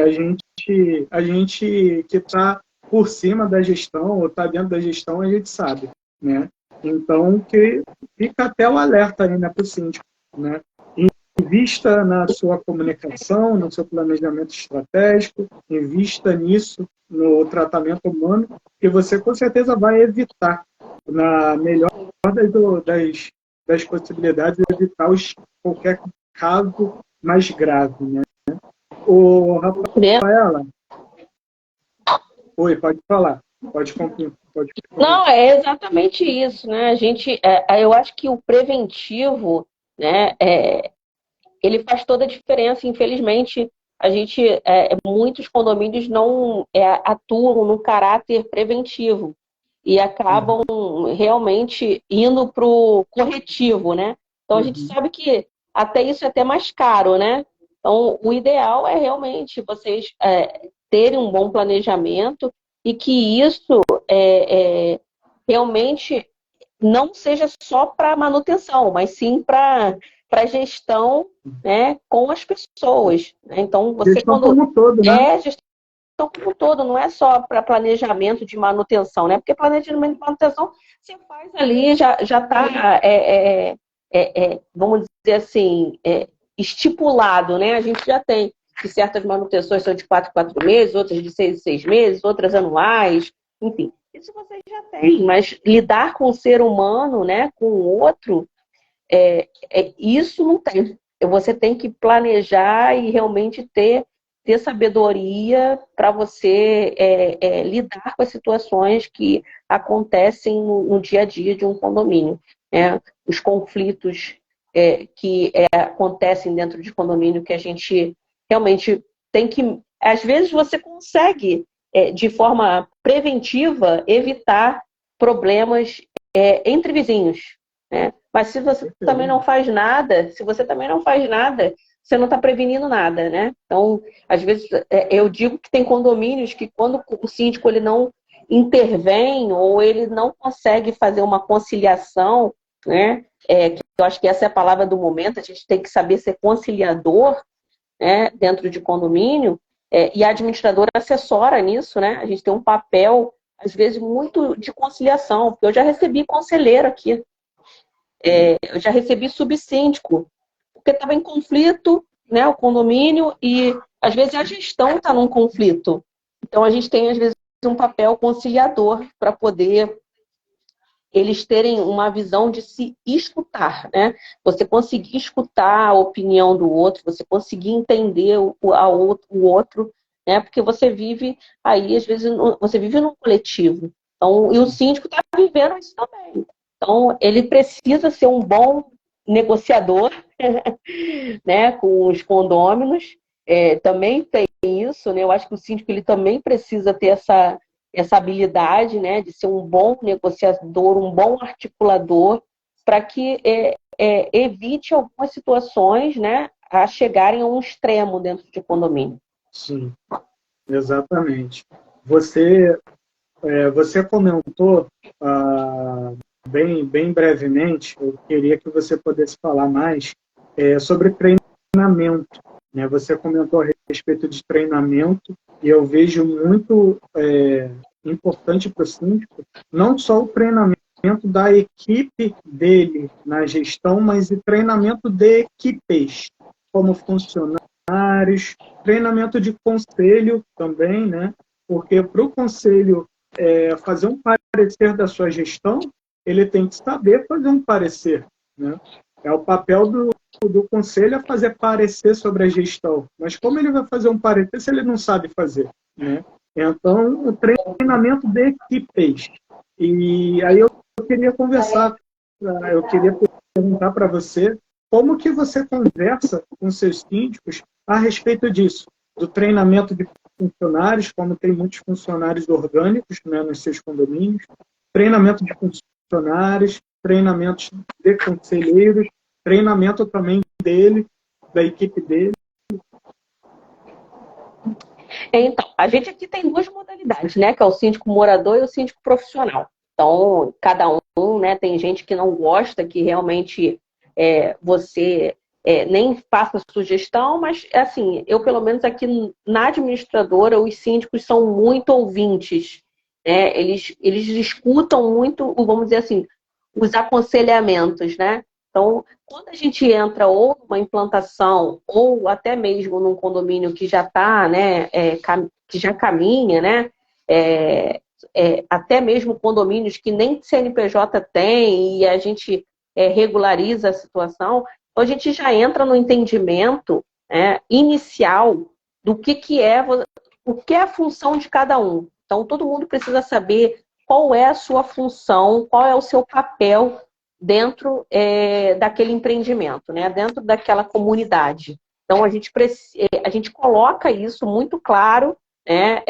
a gente que está por cima da gestão ou está dentro da gestão, a gente sabe, né? Então, que fica até o alerta aí, né, para o síndico, né? Invista na sua comunicação, no seu planejamento estratégico, invista nisso, no tratamento humano, que você com certeza vai evitar, na melhor das possibilidades, evitar qualquer caso mais grave, né? O Rafaela, oi, pode falar, pode concluir. Não, é exatamente isso, né? Eu acho que o preventivo, né, ele faz toda a diferença. Infelizmente, muitos condomínios não atuam no caráter preventivo e acabam realmente indo para o corretivo, né? Então, a gente sabe que até isso é até mais caro, né? Então, o ideal é realmente vocês terem um bom planejamento e que isso realmente não seja só para manutenção, mas sim para gestão, né, com as pessoas. Né? Então, você gestão como todo, né? Gestão como todo, não é só para planejamento de manutenção, né? Porque planejamento de manutenção você faz ali, já está, vamos dizer assim, estipulado, né? A gente já tem que certas manutenções são de 4 em 4 meses, outras de 6 em 6 meses, outras anuais, enfim. Isso você já tem, mas lidar com o ser humano, né, com o outro, isso não tem. Você tem que planejar e realmente ter sabedoria para você lidar com as situações que acontecem no dia a dia de um condomínio. Né? Os conflitos que acontecem dentro de condomínio, que a gente realmente tem que... Às vezes você consegue, de forma preventiva, evitar problemas entre vizinhos. Né? Mas se você também não faz nada, você não está prevenindo nada, né? Então, às vezes, eu digo que tem condomínios que quando o síndico ele não intervém ou ele não consegue fazer uma conciliação, né? Que eu acho que essa é a palavra do momento, a gente tem que saber ser conciliador, né? Dentro de condomínio, e a administradora assessora nisso, né? A gente tem um papel, às vezes, muito de conciliação, porque eu já recebi conselheiro aqui, eu já recebi subsíndico, porque estava em conflito, né, o condomínio, e às vezes a gestão está num conflito. Então a gente tem, às vezes, um papel conciliador para poder eles terem uma visão de se escutar, né? Você conseguir escutar a opinião do outro, você conseguir entender o outro, né? Porque você vive aí, às vezes, você vive num coletivo. Então, e o síndico está vivendo isso também. Então, ele precisa ser um bom negociador, né, com os condôminos. Também tem isso, né? Eu acho que o síndico ele também precisa ter essa habilidade, né, de ser um bom negociador, um bom articulador, para que evite algumas situações, né, a chegarem a um extremo dentro de condomínio. Sim, exatamente. Você comentou bem brevemente, eu queria que você pudesse falar mais sobre treinamento. Né? Você comentou a respeito de treinamento, e eu vejo muito importante para o síndico, não só o treinamento da equipe dele na gestão, mas o treinamento de equipes, como funcionários, treinamento de conselho também, né? Porque para o conselho fazer um parecer da sua gestão, ele tem que saber fazer um parecer, né? É o papel do conselho é fazer parecer sobre a gestão. Mas como ele vai fazer um parecer se ele não sabe fazer, né? Então, o treinamento de equipes. E aí eu queria conversar, eu queria perguntar para você como que você conversa com seus síndicos a respeito disso, do treinamento de funcionários, como tem muitos funcionários orgânicos, né, nos seus condomínios, treinamento de funcionários, treinamentos de conselheiros, treinamento também dele, da equipe dele. Então, a gente aqui tem duas modalidades, né? Que é o síndico morador e o síndico profissional. Então, cada um, né? Tem gente que não gosta, que realmente você nem faça sugestão, mas, assim, eu, pelo menos aqui na administradora, os síndicos são muito ouvintes, né? Eles escutam muito, vamos dizer assim, os aconselhamentos, né? Então, quando a gente entra ou numa implantação ou até mesmo num condomínio que já está, né, que já caminha, né, até mesmo condomínios que nem CNPJ tem e a gente regulariza a situação, então a gente já entra no entendimento inicial do que é a função de cada um. Então, todo mundo precisa saber qual é a sua função, qual é o seu papel dentro daquele empreendimento, né? Dentro daquela comunidade. Então, a gente coloca isso muito claro, né?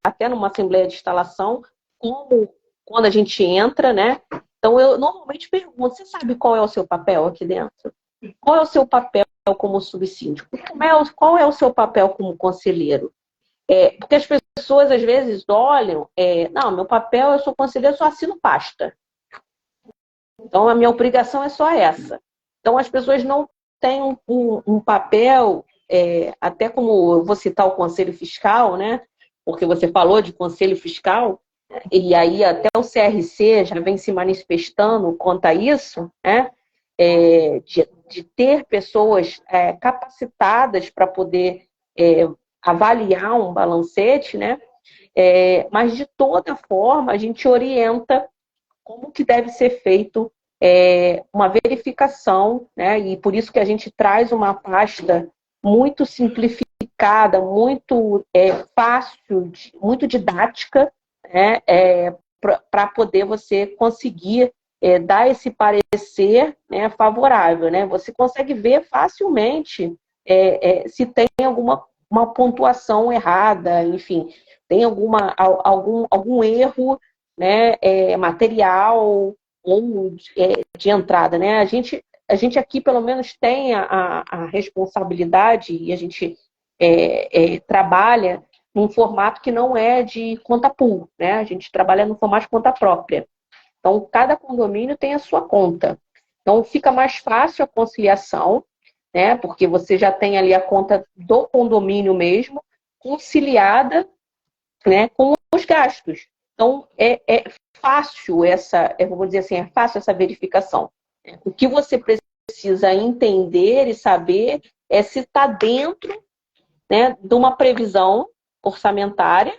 Até numa assembleia de instalação, como quando a gente entra, né? Então, eu normalmente pergunto, você sabe qual é o seu papel aqui dentro? Qual é o seu papel como subsíndico? Qual é o seu papel como conselheiro? Porque as pessoas, às vezes, olham, não, meu papel, eu sou conselheiro, eu só assino pasta. Então, a minha obrigação é só essa. Então, as pessoas não têm um papel, até como eu vou citar o Conselho Fiscal, né? Porque você falou de Conselho Fiscal, e aí até o CRC já vem se manifestando quanto a isso, né? De ter pessoas capacitadas para poder avaliar um balancete, né? Mas, de toda forma, a gente orienta como que deve ser feito uma verificação, né? E por isso que a gente traz uma pasta muito simplificada, muito fácil, muito didática, né? Para poder você conseguir dar esse parecer, né, favorável, né? Você consegue ver facilmente se tem uma pontuação errada, enfim, tem algum erro, né, material ou de entrada, né? A gente aqui, pelo menos, tem a responsabilidade e a gente trabalha num formato que não é de conta pool, né? A gente trabalha no formato de conta própria. Então, cada condomínio tem a sua conta. Então, fica mais fácil a conciliação, né? Porque você já tem ali a conta do condomínio mesmo, conciliada, né, com os gastos. Então, é fácil vamos dizer assim, é fácil essa verificação. O que você precisa entender e saber é se está dentro, né, de uma previsão orçamentária,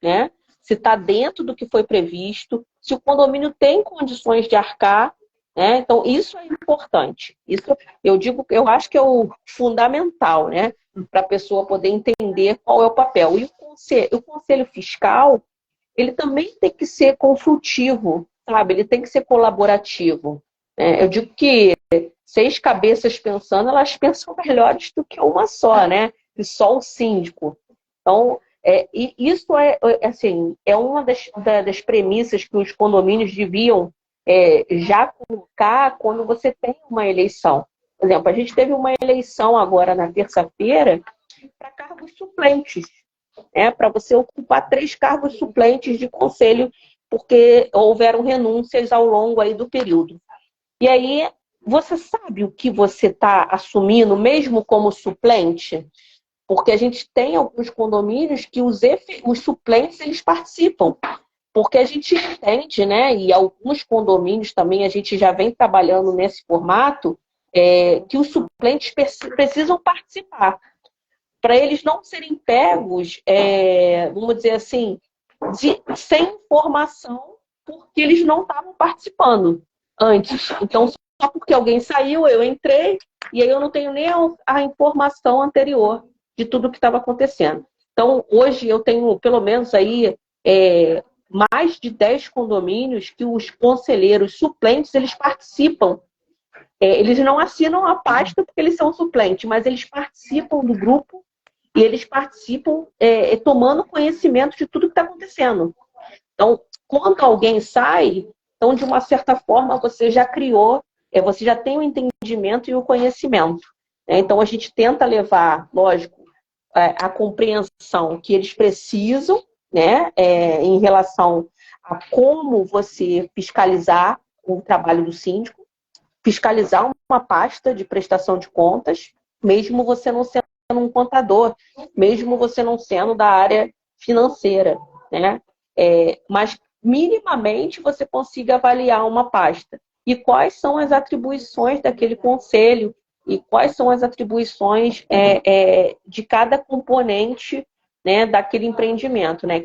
né, se está dentro do que foi previsto, se o condomínio tem condições de arcar, né? Então, isso é importante. Isso eu acho que é o fundamental, né, para a pessoa poder entender qual é o papel. E o conselho fiscal, ele também tem que ser consultivo, sabe? Ele tem que ser colaborativo. Eu digo que 6 cabeças pensando, elas pensam melhores do que uma só, né? E só o síndico. Então, e isso assim, é uma das premissas que os condomínios deviam já colocar quando você tem uma eleição. Por exemplo, a gente teve uma eleição agora na terça-feira para cargos suplentes, para você ocupar 3 cargos suplentes de conselho, porque houveram renúncias ao longo aí do período. E aí, você sabe o que você está assumindo, mesmo como suplente? Porque a gente tem alguns condomínios que os suplentes, eles participam. Porque a gente entende, né? E alguns condomínios também, a gente já vem trabalhando nesse formato, que os suplentes precisam participar. Para eles não serem pegos, vamos dizer assim, sem informação, porque eles não estavam participando antes. Então, só porque alguém saiu, eu entrei, e aí eu não tenho nem a informação anterior de tudo que estava acontecendo. Então, hoje eu tenho pelo menos aí mais de 10 condomínios que os conselheiros suplentes, eles participam. Eles não assinam a pasta porque eles são suplentes, mas eles participam do grupo e eles participam tomando conhecimento de tudo que está acontecendo. Então, quando alguém sai, então, de uma certa forma, você já criou, você já tem o entendimento e o conhecimento. Então, a gente tenta levar, lógico, a compreensão que eles precisam, né, em relação a como você fiscalizar o trabalho do síndico, fiscalizar uma pasta de prestação de contas, mesmo você não sendo um contador, mesmo você não sendo da área financeira, né? Mas minimamente você consiga avaliar uma pasta. E quais são as atribuições daquele conselho e quais são as atribuições de cada componente, né, daquele empreendimento, né?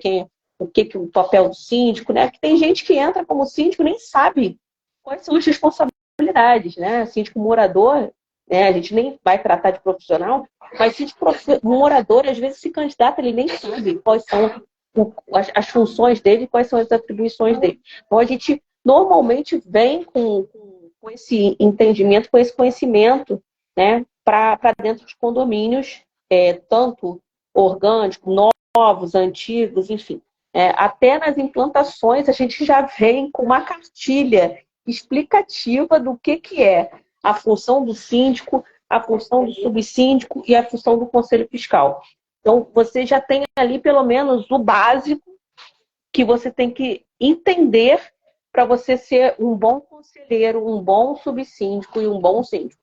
O que o papel do síndico, né? Porque tem gente que entra como síndico e nem sabe quais são as responsabilidades, né? Síndico morador, né? A gente nem vai tratar de profissional, mas síndico morador, às vezes, se candidata, ele nem sabe quais são as funções dele, quais são as atribuições dele. Então, a gente normalmente vem com esse entendimento, com esse conhecimento, né, para dentro de condomínios, tanto orgânicos, novos, antigos, enfim. Até nas implantações, a gente já vem com uma cartilha explicativa do que é a função do síndico, a função do subsíndico e a função do conselho fiscal. Então, você já tem ali, pelo menos, o básico que você tem que entender para você ser um bom conselheiro, um bom subsíndico e um bom síndico.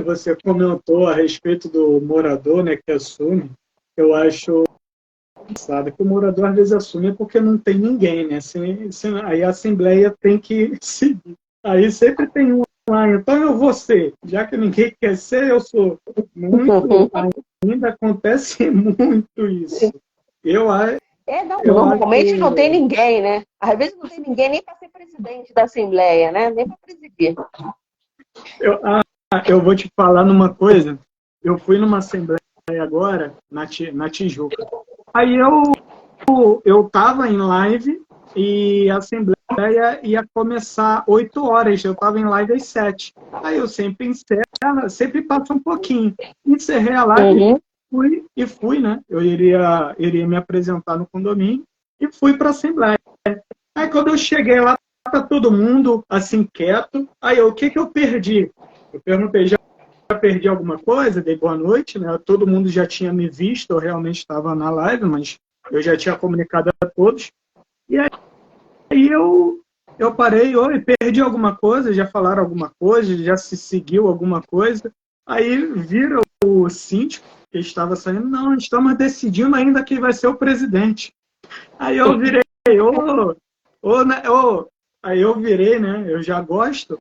Você comentou a respeito do morador, né, que assume. Eu acho engraçado que o morador às vezes assume porque não tem ninguém, né? Aí a Assembleia tem que seguir. Aí sempre tem um lá, então eu vou ser. Já que ninguém quer ser, eu sou. Ainda acontece muito isso. Normalmente não tem ninguém, né? Às vezes não tem ninguém nem para ser presidente da Assembleia, né? Nem para presidir. Eu vou te falar numa coisa. Eu fui numa Assembleia agora, na Tijuca. Aí eu estava em live e a Assembleia ia começar 8 horas. Eu estava em live às 7. Aí eu sempre encerro, sempre passa um pouquinho. Encerrei a live fui, né? Eu iria me apresentar no condomínio e fui para a Assembleia. Aí quando eu cheguei lá, tá todo mundo assim quieto. Aí o que eu perdi? Eu perguntei, já perdi alguma coisa? Dei boa noite, né? Todo mundo já tinha me visto, eu realmente estava na live, mas eu já tinha comunicado a todos. E aí eu parei, oi, perdi alguma coisa? Já falaram alguma coisa? Já se seguiu alguma coisa? Aí vira o síndico, que estava saindo, não, estamos decidindo ainda quem vai ser o presidente. Aí eu virei, aí eu virei, né? Eu já gosto.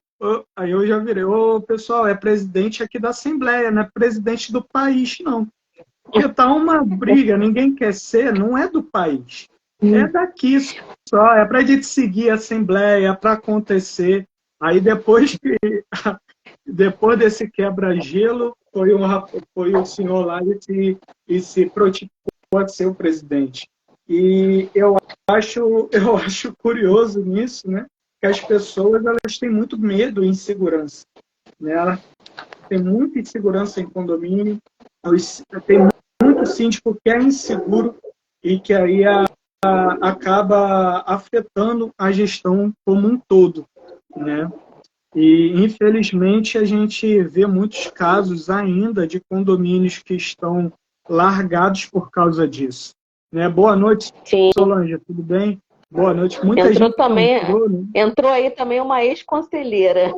Aí eu já virei, pessoal, é presidente aqui da Assembleia, não é presidente do país, não. Porque tá uma briga, ninguém quer ser, não é do país. É daqui só, é para a gente seguir a Assembleia, para acontecer. Aí depois desse quebra-gelo, foi o senhor lá e se prontificou a ser o presidente. E eu acho curioso nisso, né? Que as pessoas elas têm muito medo e insegurança. Né? Elas têm muita insegurança em condomínio, tem muito síndico que é inseguro e que aí acaba afetando a gestão como um todo. Né? E, infelizmente, a gente vê muitos casos ainda de condomínios que estão largados por causa disso. Né? Boa noite, Sim. Solange, tudo bem? Boa noite. Muita gente entrou, né? Entrou aí também uma ex-conselheira,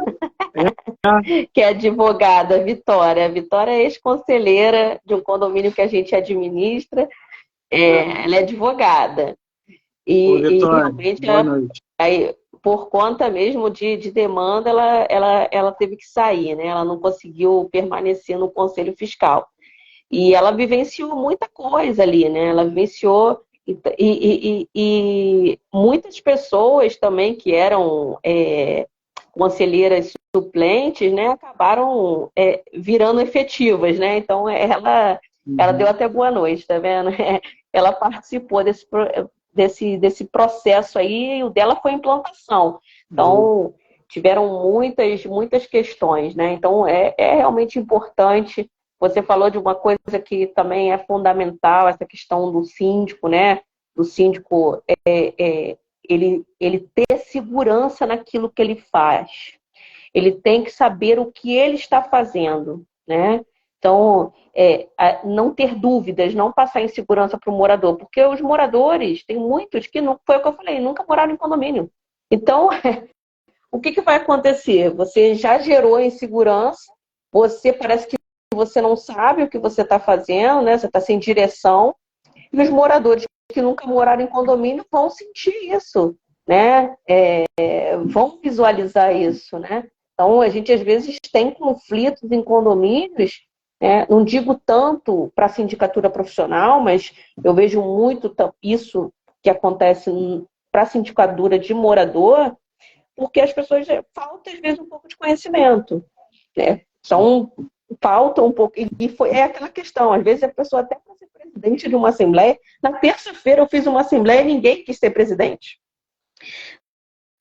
que é advogada, a Vitória. A Vitória é ex-conselheira de um condomínio que a gente administra. Ela é advogada. Vitória, realmente, boa noite. Aí, por conta mesmo de demanda, ela teve que sair, né? Ela não conseguiu permanecer no Conselho Fiscal. E ela vivenciou muita coisa ali, né? Ela vivenciou E muitas pessoas também que eram conselheiras suplentes, né, acabaram virando efetivas, né? Então ela deu até boa noite, tá vendo? Ela participou desse processo aí, e o dela foi implantação. Então tiveram muitas questões, né? Então é realmente importante. Você falou de uma coisa que também é fundamental, essa questão do síndico, né? Do síndico ele ter segurança naquilo que ele faz. Ele tem que saber o que ele está fazendo, né? Então, não ter dúvidas, não passar insegurança para o morador, porque os moradores, tem muitos que, não, foi o que eu falei, nunca moraram em condomínio. Então, o que vai acontecer? Você já gerou insegurança, você parece que você não sabe o que você está fazendo, né? Você está sem direção, e os moradores que nunca moraram em condomínio vão sentir isso, né? Vão visualizar isso, né? Então, a gente às vezes tem conflitos em condomínios, né? Não digo tanto para a sindicatura profissional, mas eu vejo muito isso que acontece para a sindicatura de morador, porque as pessoas faltam, às vezes, um pouco de conhecimento, né? Então, falta um pouco, é aquela questão, às vezes a pessoa até para ser presidente de uma assembleia, na terça-feira eu fiz uma assembleia e ninguém quis ser presidente.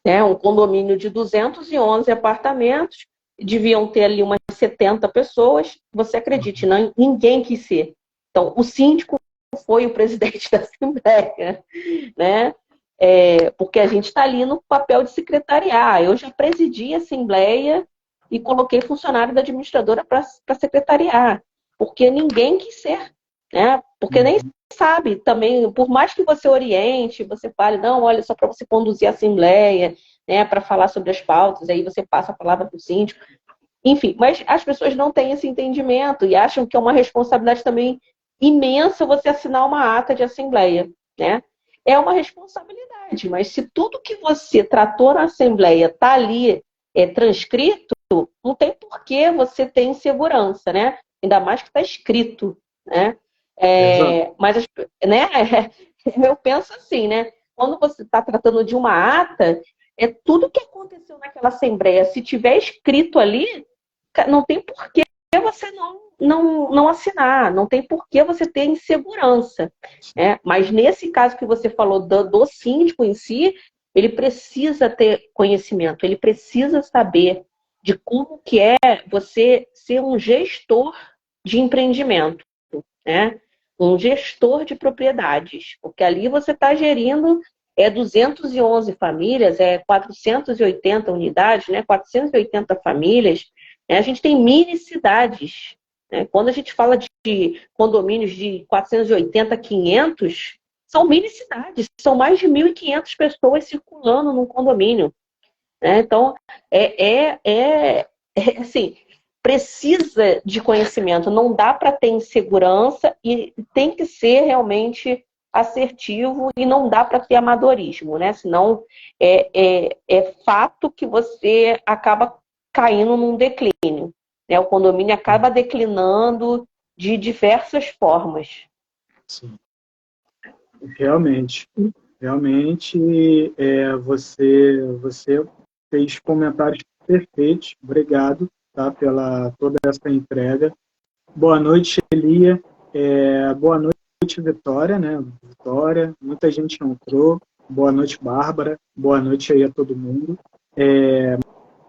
Um condomínio de 211 apartamentos, deviam ter ali umas 70 pessoas, você acredite, ninguém quis ser. Então, o síndico foi o presidente da assembleia, né? Porque a gente está ali no papel de secretariar. Eu já presidi a assembleia e coloquei funcionário da administradora para secretariar, porque ninguém quis ser, né? Porque nem sabe também, por mais que você oriente, você fale, não, olha, só para você conduzir a assembleia, né, para falar sobre as pautas, aí você passa a palavra para o síndico, enfim, mas as pessoas não têm esse entendimento e acham que é uma responsabilidade também imensa você assinar uma ata de assembleia, né? É uma responsabilidade, mas se tudo que você tratou na assembleia está ali transcrito, não tem por que você ter insegurança, né? Ainda mais que está escrito, né? Mas, né? Eu penso assim, né? Quando você está tratando de uma ata, tudo que aconteceu naquela assembleia, se tiver escrito ali, não tem por que você não assinar, não tem por que você ter insegurança. Mas nesse caso que você falou do síndico em si, ele precisa ter conhecimento, ele precisa saber de como que é você ser um gestor de empreendimento, né? Um gestor de propriedades, porque ali você está gerindo 211 famílias, 480 unidades, né? 480 famílias. A gente tem mini cidades, né? Quando a gente fala de condomínios de 480, 500, são mini cidades, são mais de 1.500 pessoas circulando num condomínio, né? Então, assim, precisa de conhecimento, não dá para ter insegurança e tem que ser realmente assertivo e não dá para ter amadorismo, né? Senão é fato que você acaba caindo num declínio, né? O condomínio acaba declinando de diversas formas. Sim. Realmente você fez comentários perfeitos. Obrigado, tá, pela toda essa entrega. Boa noite, Elia. Boa noite, Vitória, né? Vitória, muita gente entrou. Boa noite, Bárbara. Boa noite aí a todo mundo.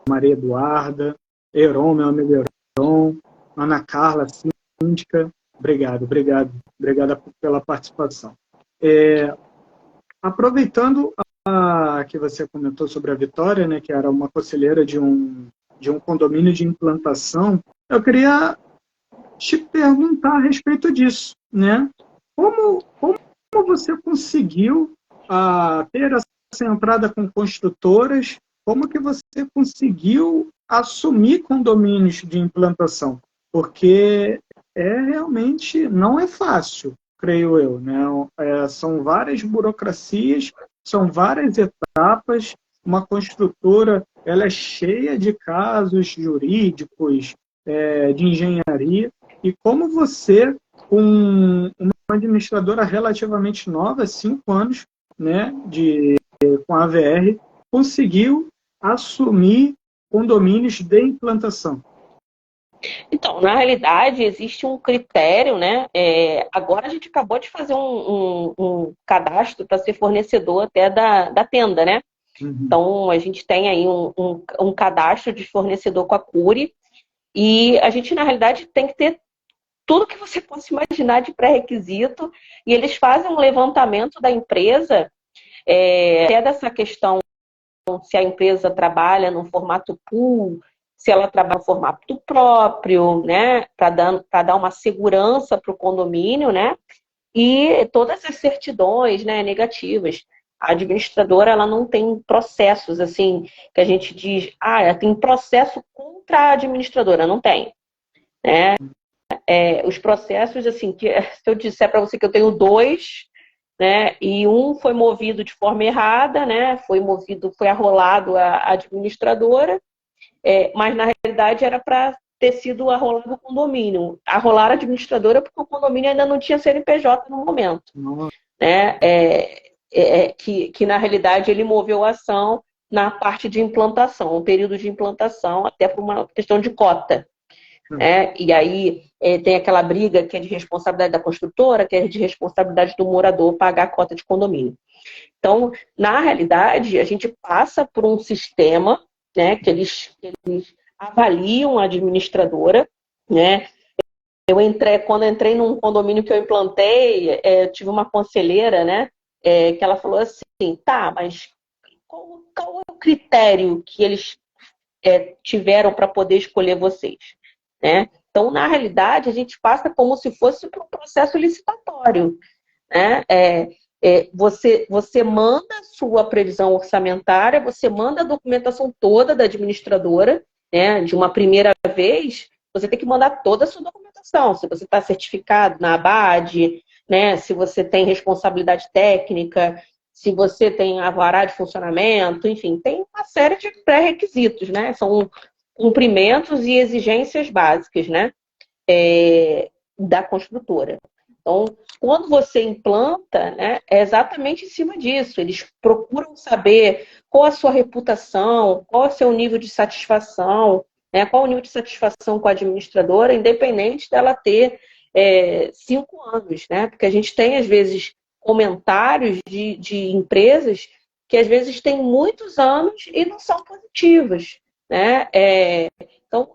Maria Eduarda, Heron, meu amigo Heron, Ana Carla, síndica. Obrigado pela participação. Aproveitando que você comentou sobre a Vitória, né, que era uma conselheira de um condomínio de implantação, eu queria te perguntar a respeito disso, né? Como você conseguiu ter essa entrada com construtoras? Como que você conseguiu assumir condomínios de implantação? Porque realmente não é fácil, creio eu, né? São várias burocracias, são várias etapas. Uma construtora, ela é cheia de casos jurídicos, de engenharia. E como você uma administradora relativamente nova, 5 anos, né, com a AVR, conseguiu assumir condomínios de implantação? Então, na realidade, existe um critério, né? Agora a gente acabou de fazer um cadastro para ser fornecedor até da tenda, né? Uhum. Então, a gente tem aí um cadastro de fornecedor com a Cury e a gente, na realidade, tem que ter tudo que você possa imaginar de pré-requisito e eles fazem um levantamento da empresa, até dessa questão se a empresa trabalha no formato pool, se ela trabalha no formato próprio, né, para dar uma segurança para o condomínio, né, e todas as certidões, né, negativas. A administradora, ela não tem processos, assim, que a gente diz, ela tem processo contra a administradora, não tem, né? Os processos, assim, que se eu disser para você que eu tenho dois, né, e um foi movido de forma errada, né, foi arrolado a administradora, mas na realidade era para ter sido arrolado o condomínio. Arrolar a administradora porque o condomínio ainda não tinha CNPJ no momento. Né? Que na realidade ele moveu a ação na parte de implantação, um período de implantação, até por uma questão de cota. E aí tem aquela briga que é de responsabilidade da construtora, que é de responsabilidade do morador pagar a cota de condomínio. Então, na realidade, a gente passa por um sistema, né, que eles avaliam a administradora, né? Quando eu entrei num condomínio que eu implantei, eu tive uma conselheira, né, que ela falou assim, tá, mas qual é o critério que eles tiveram para poder escolher vocês, né? Então, na realidade, a gente passa como se fosse para um processo licitatório, né? Você manda a sua previsão orçamentária, você manda a documentação toda da administradora, né? De uma primeira vez, você tem que mandar toda a sua documentação. Se você está certificado na ABAD, né? Se você tem responsabilidade técnica, se você tem alvará de funcionamento, enfim, tem uma série de pré-requisitos, né? São cumprimentos e exigências básicas, né? Da construtora. Então, quando você implanta, né, é exatamente em cima disso. Eles procuram saber qual a sua reputação, qual é o seu nível de satisfação, né, qual o nível de satisfação com a administradora, independente dela ter 5 anos, né? Porque a gente tem, às vezes, comentários de empresas que, às vezes, têm muitos anos e não são positivos, né? Então,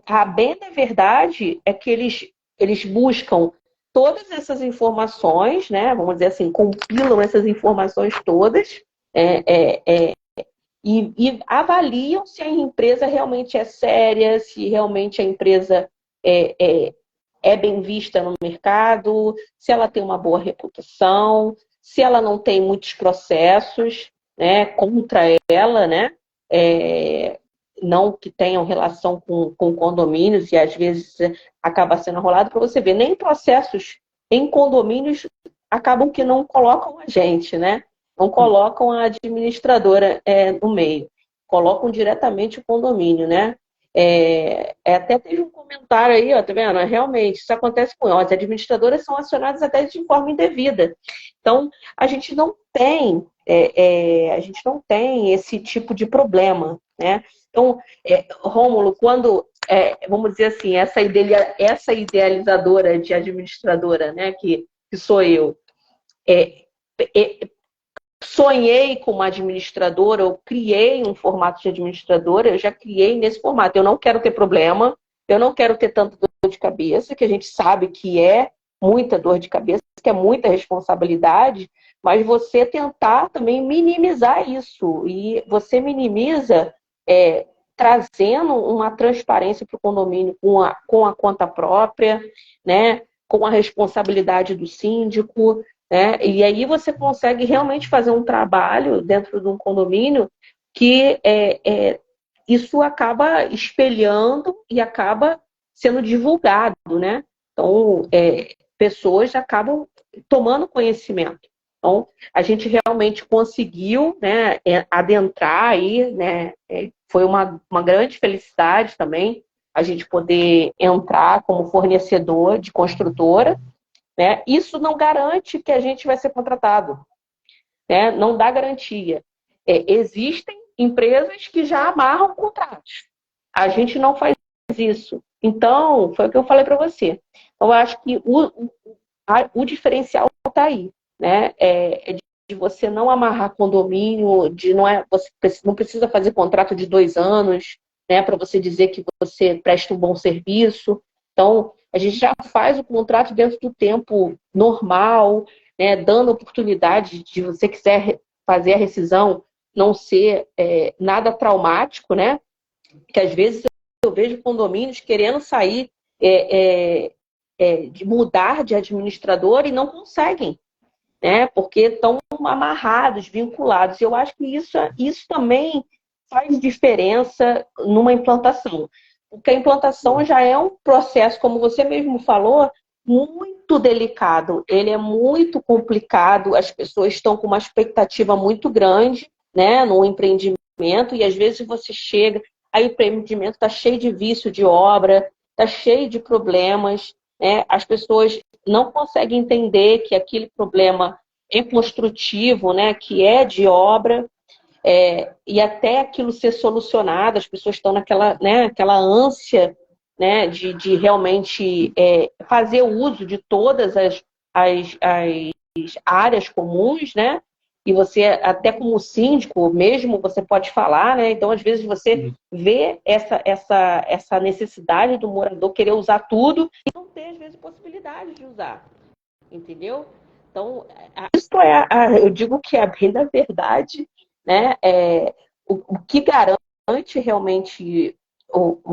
a bem da verdade é que eles buscam todas essas informações, né? Vamos dizer assim, compilam essas informações todas e avaliam se a empresa realmente é séria, se realmente a empresa é bem vista no mercado, se ela tem uma boa reputação, se ela não tem muitos processos, né, contra ela, né? Não que tenham relação com condomínios e às vezes acaba sendo rolado para você ver. Nem processos em condomínios acabam que não colocam a gente, né? Não colocam a administradora no meio. Colocam diretamente o condomínio, né? Até teve um comentário aí, ó, tá vendo? Realmente, isso acontece com elas. As administradoras são acionadas até de forma indevida. Então, a gente não tem esse tipo de problema, né? Então, Rômulo, quando, vamos dizer assim, essa idealizadora de administradora, né, que sou eu, sonhei com uma administradora, eu criei um formato de administradora, eu já criei nesse formato. Eu não quero ter problema, eu não quero ter tanta dor de cabeça, que a gente sabe que é muita dor de cabeça, que é muita responsabilidade, mas você tentar também minimizar isso. E você minimiza trazendo uma transparência para o condomínio com a conta própria, né? Com a responsabilidade do síndico, né? E aí você consegue realmente fazer um trabalho dentro de um condomínio que isso acaba espelhando e acaba sendo divulgado, né? Então, pessoas acabam tomando conhecimento. Então, a gente realmente conseguiu, né, adentrar aí, né? Foi uma grande felicidade também a gente poder entrar como fornecedor de construtora, né? Isso não garante que a gente vai ser contratado, né? Não dá garantia. Existem empresas que já amarram contratos. A gente não faz isso. Então, foi o que eu falei para você. Eu acho que o diferencial está aí, né? De você não amarrar condomínio, você não precisa fazer contrato de 2 anos, né, para você dizer que você presta um bom serviço. Então, a gente já faz o contrato dentro do tempo normal, né, dando oportunidade de você quiser fazer a rescisão não ser nada traumático, né? Que às vezes eu vejo condomínios querendo sair, de mudar de administrador e não conseguem, né? Porque estão amarrados, vinculados. Eu acho que isso também faz diferença numa implantação. Porque a implantação já é um processo, como você mesmo falou, muito delicado. Ele é muito complicado, as pessoas estão com uma expectativa muito grande, né, no empreendimento, e às vezes você chega, aí o empreendimento está cheio de vício de obra, está cheio de problemas, né? As pessoas não conseguem entender que aquele problema é construtivo, né, que é de obra, e até aquilo ser solucionado, as pessoas estão naquela, né, aquela ânsia, né, de realmente fazer uso de todas as áreas comuns, né? E você, até como síndico mesmo, você pode falar, né? Então, às vezes, você vê essa necessidade do morador querer usar tudo e não ter, às vezes, possibilidade de usar. Entendeu? Então, isso eu digo que é bem da verdade, né? O que garante realmente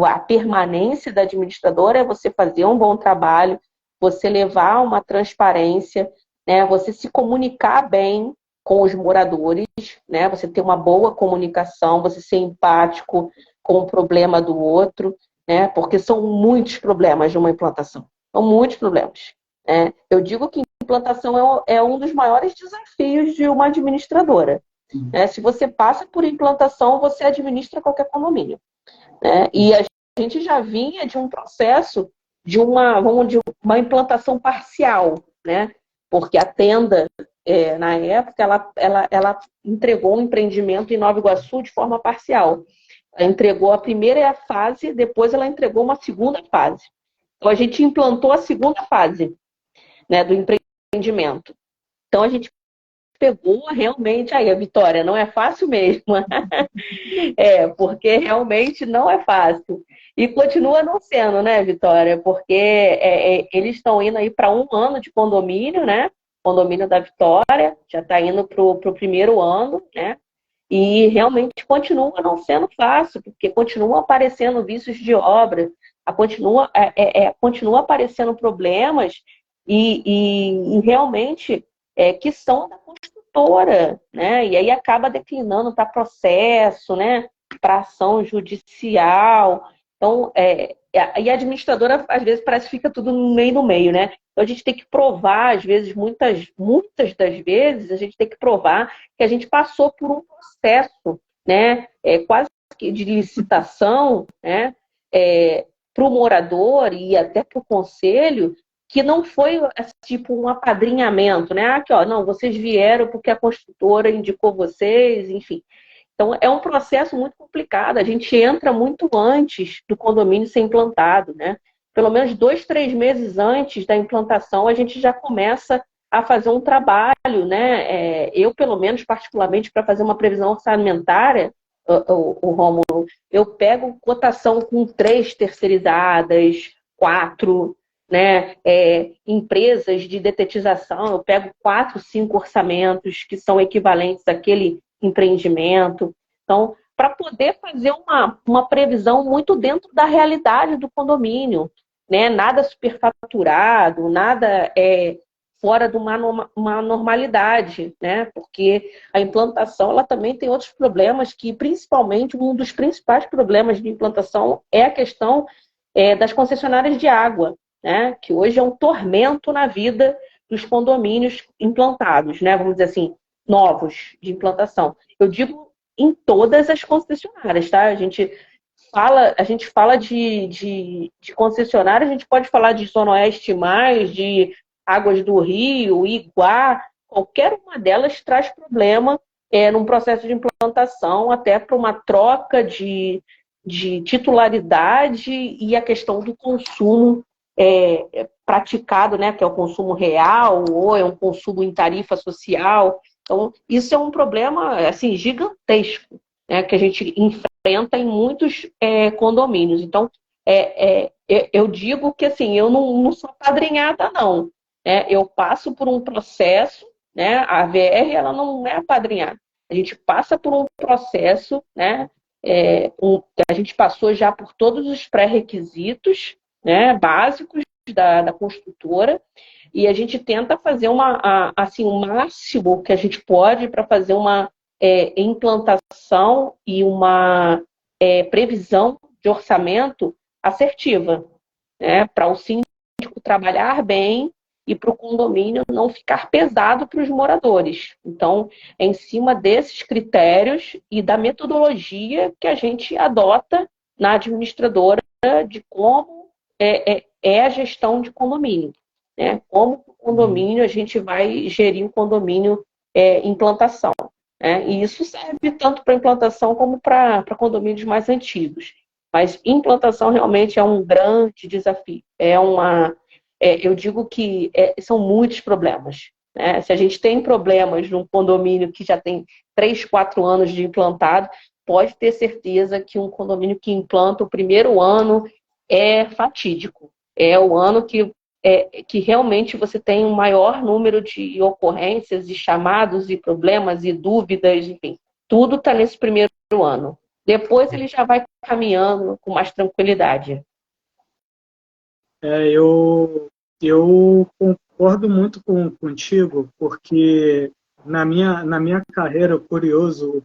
a permanência da administradora é você fazer um bom trabalho, você levar uma transparência, né? Você se comunicar bem com os moradores, né? Você ter uma boa comunicação, você ser empático com o problema do outro, né? Porque são muitos problemas de uma implantação. São muitos problemas. Eu digo que implantação é um dos maiores desafios de uma administradora. Se você passa por implantação, você administra qualquer condomínio. E a gente já vinha de um processo de uma implantação parcial, né? Porque a Tenda, na época, ela entregou um empreendimento em Nova Iguaçu de forma parcial. Ela entregou a primeira fase, depois ela entregou uma segunda fase. Então, a gente implantou a segunda fase, né, do empreendimento. Então, a gente pegou realmente aí a Vitória. Não é fácil mesmo. Porque realmente não é fácil. E continua não sendo, né, Vitória? Porque eles estão indo aí para 1 ano de condomínio, né? Condomínio da Vitória, já está indo para o primeiro ano, né? E realmente continua não sendo fácil, porque continuam aparecendo vícios de obra, continua aparecendo problemas e realmente que são da construtora, né? E aí acaba declinando para processo, né? Para ação judicial. Então, e a administradora, às vezes, parece que fica tudo no meio, né? Então, a gente tem que provar, às vezes, muitas das vezes, a gente tem que provar que a gente passou por um processo, né? Quase que de licitação, né? Para o morador e até para o conselho, que não foi tipo um apadrinhamento, né? Aqui, ó, não, vocês vieram porque a construtora indicou vocês, enfim. Então, é um processo muito complicado. A gente entra muito antes do condomínio ser implantado, né? Pelo menos 2, 3 meses antes da implantação, a gente já começa a fazer um trabalho, né? Eu, pelo menos, particularmente, para fazer uma previsão orçamentária, o Rômulo, eu pego cotação com 3 terceirizadas, 4, né? Empresas de detetização, eu pego 4, 5 orçamentos que são equivalentes àquele empreendimento. Então, para poder fazer uma previsão muito dentro da realidade do condomínio, né? Nada superfaturado, nada fora de uma normalidade, né? Porque a implantação ela também tem outros problemas que, principalmente, um dos principais problemas de implantação é a questão das concessionárias de água, né? Que hoje é um tormento na vida dos condomínios implantados, né? Vamos dizer assim, novos de implantação. Eu digo em todas as concessionárias, tá? A gente fala de concessionária, a gente pode falar de Zona Oeste mais, de Águas do Rio, Iguá, qualquer uma delas traz problema num processo de implantação, até para uma troca de titularidade e a questão do consumo praticado, né, que é o consumo real ou é um consumo em tarifa social. Então, isso é um problema assim, gigantesco, né, que a gente enfrenta em muitos condomínios. Então, eu digo que assim, eu não sou padrinhada, não. Eu passo por um processo, né, a VR ela não é apadrinhada. A gente passa por um processo, né, a gente passou já por todos os pré-requisitos, né, básicos da construtora, e a gente tenta fazer assim, o máximo que a gente pode para fazer uma implantação e uma previsão de orçamento assertiva, né, para o síndico trabalhar bem e para o condomínio não ficar pesado para os moradores. Então, é em cima desses critérios e da metodologia que a gente adota na administradora de como é a gestão de condomínio, né? Como o condomínio, a gente vai gerir o condomínio implantação. Né? E isso serve tanto para implantação como para condomínios mais antigos. Mas implantação realmente é um grande desafio. Eu digo que são muitos problemas. Né? Se a gente tem problemas num condomínio que já tem 3, 4 anos de implantado, pode ter certeza que um condomínio que implanta o primeiro ano é fatídico. É o ano que realmente você tem um maior número de ocorrências, de chamados e problemas e dúvidas, enfim. Tudo está nesse primeiro ano. Depois ele já vai caminhando com mais tranquilidade. Eu concordo muito contigo, porque na minha carreira, curioso,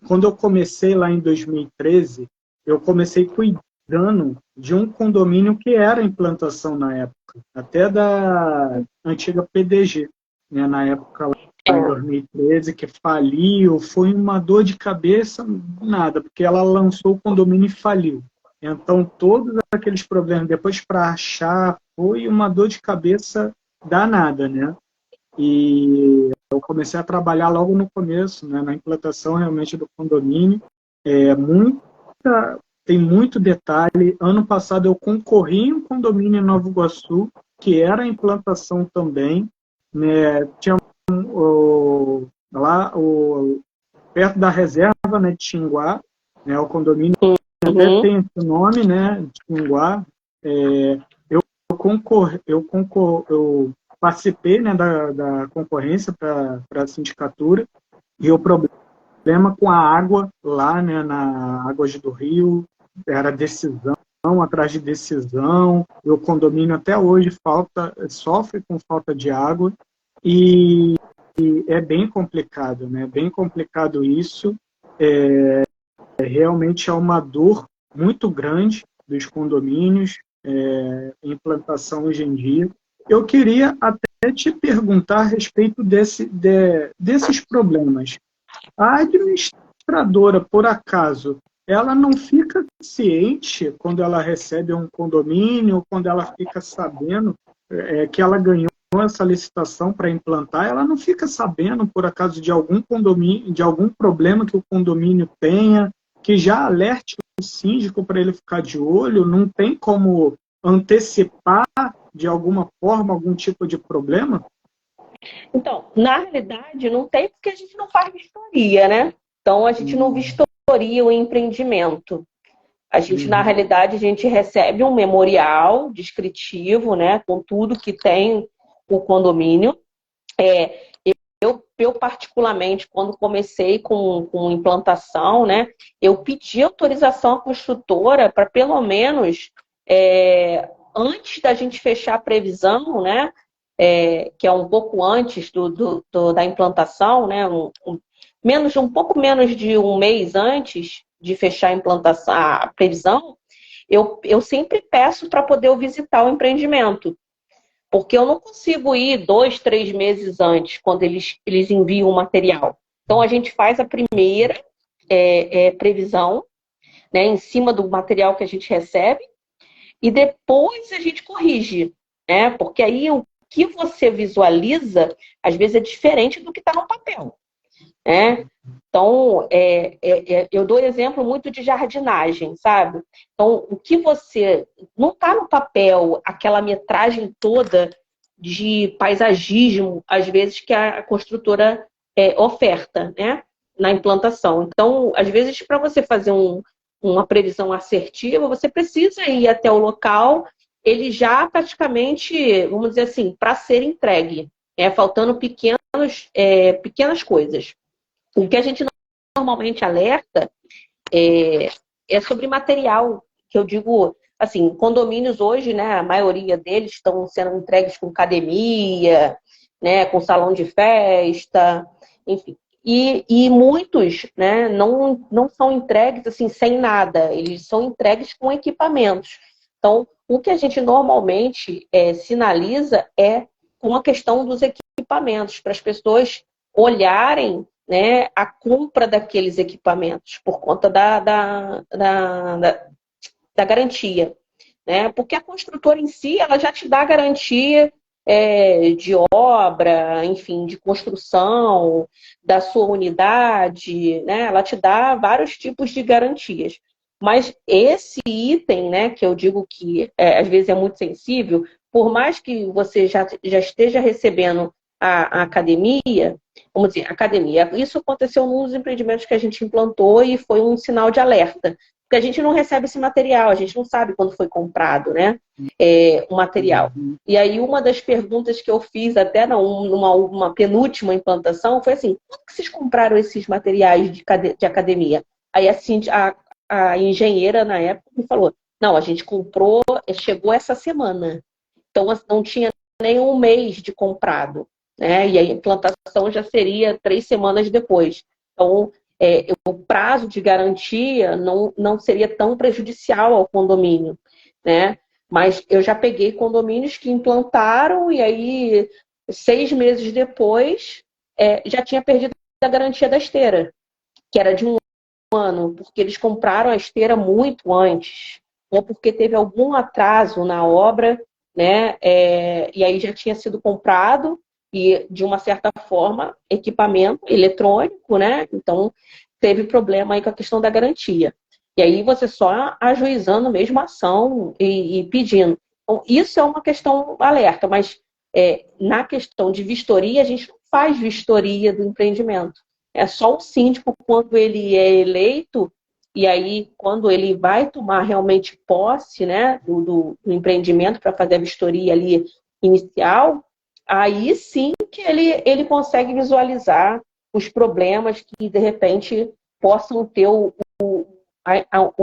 quando eu comecei lá em 2013, eu comecei cuidando de um condomínio que era implantação na época, até da antiga PDG, né, na época lá em 2013, que faliu, foi uma dor de cabeça, nada, porque ela lançou o condomínio e faliu. Então, todos aqueles problemas, depois para achar, foi uma dor de cabeça danada, né? E eu comecei a trabalhar logo no começo, né, na implantação realmente do condomínio. Tem muito detalhe. Ano passado eu concorri em um condomínio em Nova Iguaçu, que era a implantação também. Né? Tinha perto da reserva, né, de Tinguá, né, o condomínio até tem esse nome, né, de Tinguá. Eu participei, né, da concorrência para a sindicatura, e o problema com a água lá, né, na Águas do Rio, era decisão atrás de decisão, e o condomínio até hoje sofre com falta de água, e é bem complicado, né, bem complicado isso. Realmente é uma dor muito grande dos condomínios, implantação hoje em dia. Eu queria até te perguntar a respeito desses problemas. A administradora, por acaso, ela não fica ciente quando ela recebe um condomínio, quando ela fica sabendo que ela ganhou essa licitação para implantar, ela não fica sabendo, por acaso, de algum condomínio, de algum problema que o condomínio tenha, que já alerte o síndico para ele ficar de olho? Não tem como antecipar de alguma forma algum tipo de problema? Então, na realidade, não tem, porque a gente não faz vistoria, né? Então, a gente não vistoria o empreendimento. A gente, na realidade, a gente recebe um memorial descritivo, né, com tudo que tem o condomínio. Eu particularmente, quando comecei com implantação, né, eu pedi autorização à construtora para, pelo menos, antes da gente fechar a previsão, né, que é um pouco antes da implantação, né, um pouco menos de um mês antes de fechar a implantação, a previsão, eu sempre peço para poder visitar o empreendimento. Porque eu não consigo ir 2, 3 meses antes, quando eles enviam o material. Então, a gente faz a primeira previsão, né, em cima do material que a gente recebe, e depois a gente corrige, né? Porque aí que você visualiza, às vezes, é diferente do que está no papel, né? Então, eu dou exemplo muito de jardinagem, sabe? Então, o que você... Não está no papel aquela metragem toda de paisagismo, às vezes, que a construtora oferta, né? Na implantação. Então, às vezes, para você fazer uma previsão assertiva, você precisa ir até o local, ele já praticamente, vamos dizer assim, para ser entregue, faltando pequenas coisas. O que a gente normalmente alerta é sobre material, que eu digo, assim, condomínios hoje, né, a maioria deles estão sendo entregues com academia, né, com salão de festa, enfim. E muitos, né, não são entregues assim sem nada, eles são entregues com equipamentos. Então, o que a gente normalmente sinaliza é com a questão dos equipamentos, para as pessoas olharem, né, a compra daqueles equipamentos por conta da garantia, né? Porque a construtora em si, ela já te dá garantia de obra, enfim, de construção da sua unidade, né? Ela te dá vários tipos de garantias. Mas esse item, né, que eu digo que às vezes é muito sensível, por mais que você já esteja recebendo a academia, vamos dizer, academia. Isso aconteceu num dos empreendimentos que a gente implantou e foi um sinal de alerta. Porque a gente não recebe esse material, a gente não sabe quando foi comprado, né? O material. E aí, uma das perguntas que eu fiz até numa penúltima implantação foi assim: quando que vocês compraram esses materiais de academia? Aí assim, a engenheira, na época, me falou: não, a gente comprou, chegou essa semana. Então, não tinha nem um mês de comprado, né? E a implantação já seria 3 semanas depois. Então, o prazo de garantia não seria tão prejudicial ao condomínio, né? Mas eu já peguei condomínios que implantaram e aí 6 meses depois já tinha perdido a garantia da esteira, que era de um ano, porque eles compraram a esteira muito antes, ou porque teve algum atraso na obra, né? E aí já tinha sido comprado e, de uma certa forma, equipamento eletrônico, né? Então, teve problema aí com a questão da garantia. E aí você só ajuizando mesmo a ação e pedindo. Então, isso é uma questão alerta, mas na questão de vistoria, a gente não faz vistoria do empreendimento. É só o síndico, quando ele é eleito, e aí quando ele vai tomar realmente posse, né, do empreendimento para fazer a vistoria ali inicial, aí sim que ele consegue visualizar os problemas que, de repente, possam ter o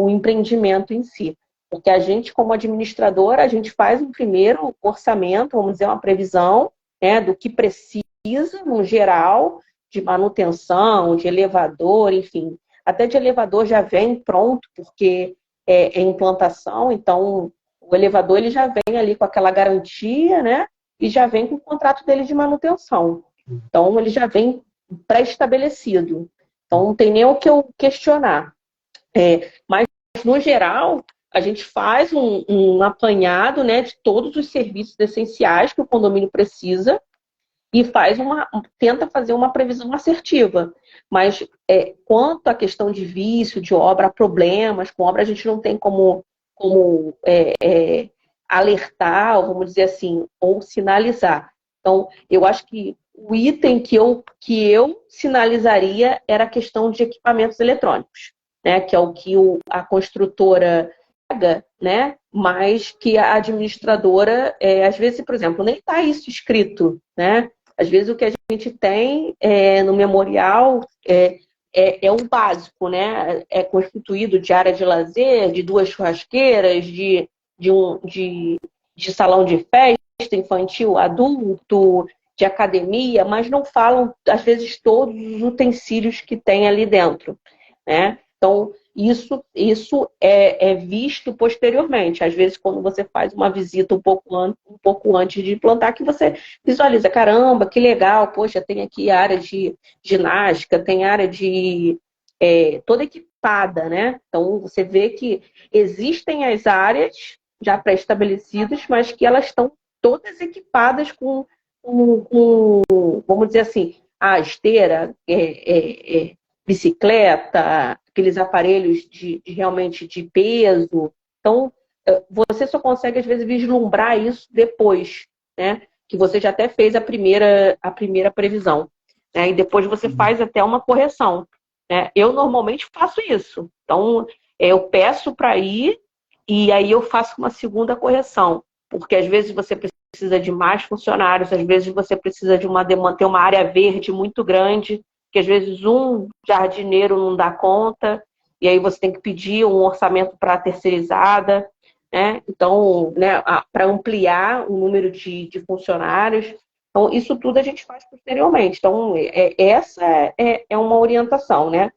empreendimento em si. Porque a gente, como administradora, a gente faz um primeiro orçamento, vamos dizer, uma previsão, né, do que precisa, no geral, de manutenção, de elevador, enfim. Até de elevador já vem pronto, porque é implantação, então o elevador ele já vem ali com aquela garantia, né? E já vem com o contrato dele de manutenção. Então, ele já vem pré-estabelecido. Então, não tem nem o que eu questionar. Mas, no geral, a gente faz um apanhado, né, de todos os serviços essenciais que o condomínio precisa e tenta fazer uma previsão assertiva. Mas, quanto à questão de vício, de obra, problemas com obra, a gente não tem como alertar, ou vamos dizer assim, ou sinalizar. Então, eu acho que o item que eu sinalizaria era a questão de equipamentos eletrônicos, né? Que é o que a construtora paga, né? Mas que a administradora, às vezes, por exemplo, nem está isso escrito, né? Às vezes o que a gente tem no memorial é o básico, né? É constituído de área de lazer, de 2 churrasqueiras, de salão de festa infantil, adulto, de academia, mas não falam, às vezes, todos os utensílios que tem ali dentro, né? Então, isso é visto posteriormente. Às vezes, quando você faz uma visita um pouco antes de implantar, que você visualiza, caramba, que legal, poxa, tem aqui área de ginástica, tem área de toda equipada, né? Então, você vê que existem as áreas já pré-estabelecidas, mas que elas estão todas equipadas vamos dizer assim, a esteira, bicicleta, aqueles aparelhos realmente de peso. Então, você só consegue, às vezes, vislumbrar isso depois, né? Que você já até fez a primeira previsão, né? E depois você faz até uma correção, né? Eu normalmente faço isso. Então, eu peço para ir e aí eu faço uma segunda correção, porque às vezes você precisa de mais funcionários, às vezes você precisa de ter uma área verde muito grande, que às vezes um jardineiro não dá conta, e aí você tem que pedir um orçamento para a terceirizada, né? Então, né, para ampliar o número de funcionários. Então, isso tudo a gente faz posteriormente. Então, essa é uma orientação, né?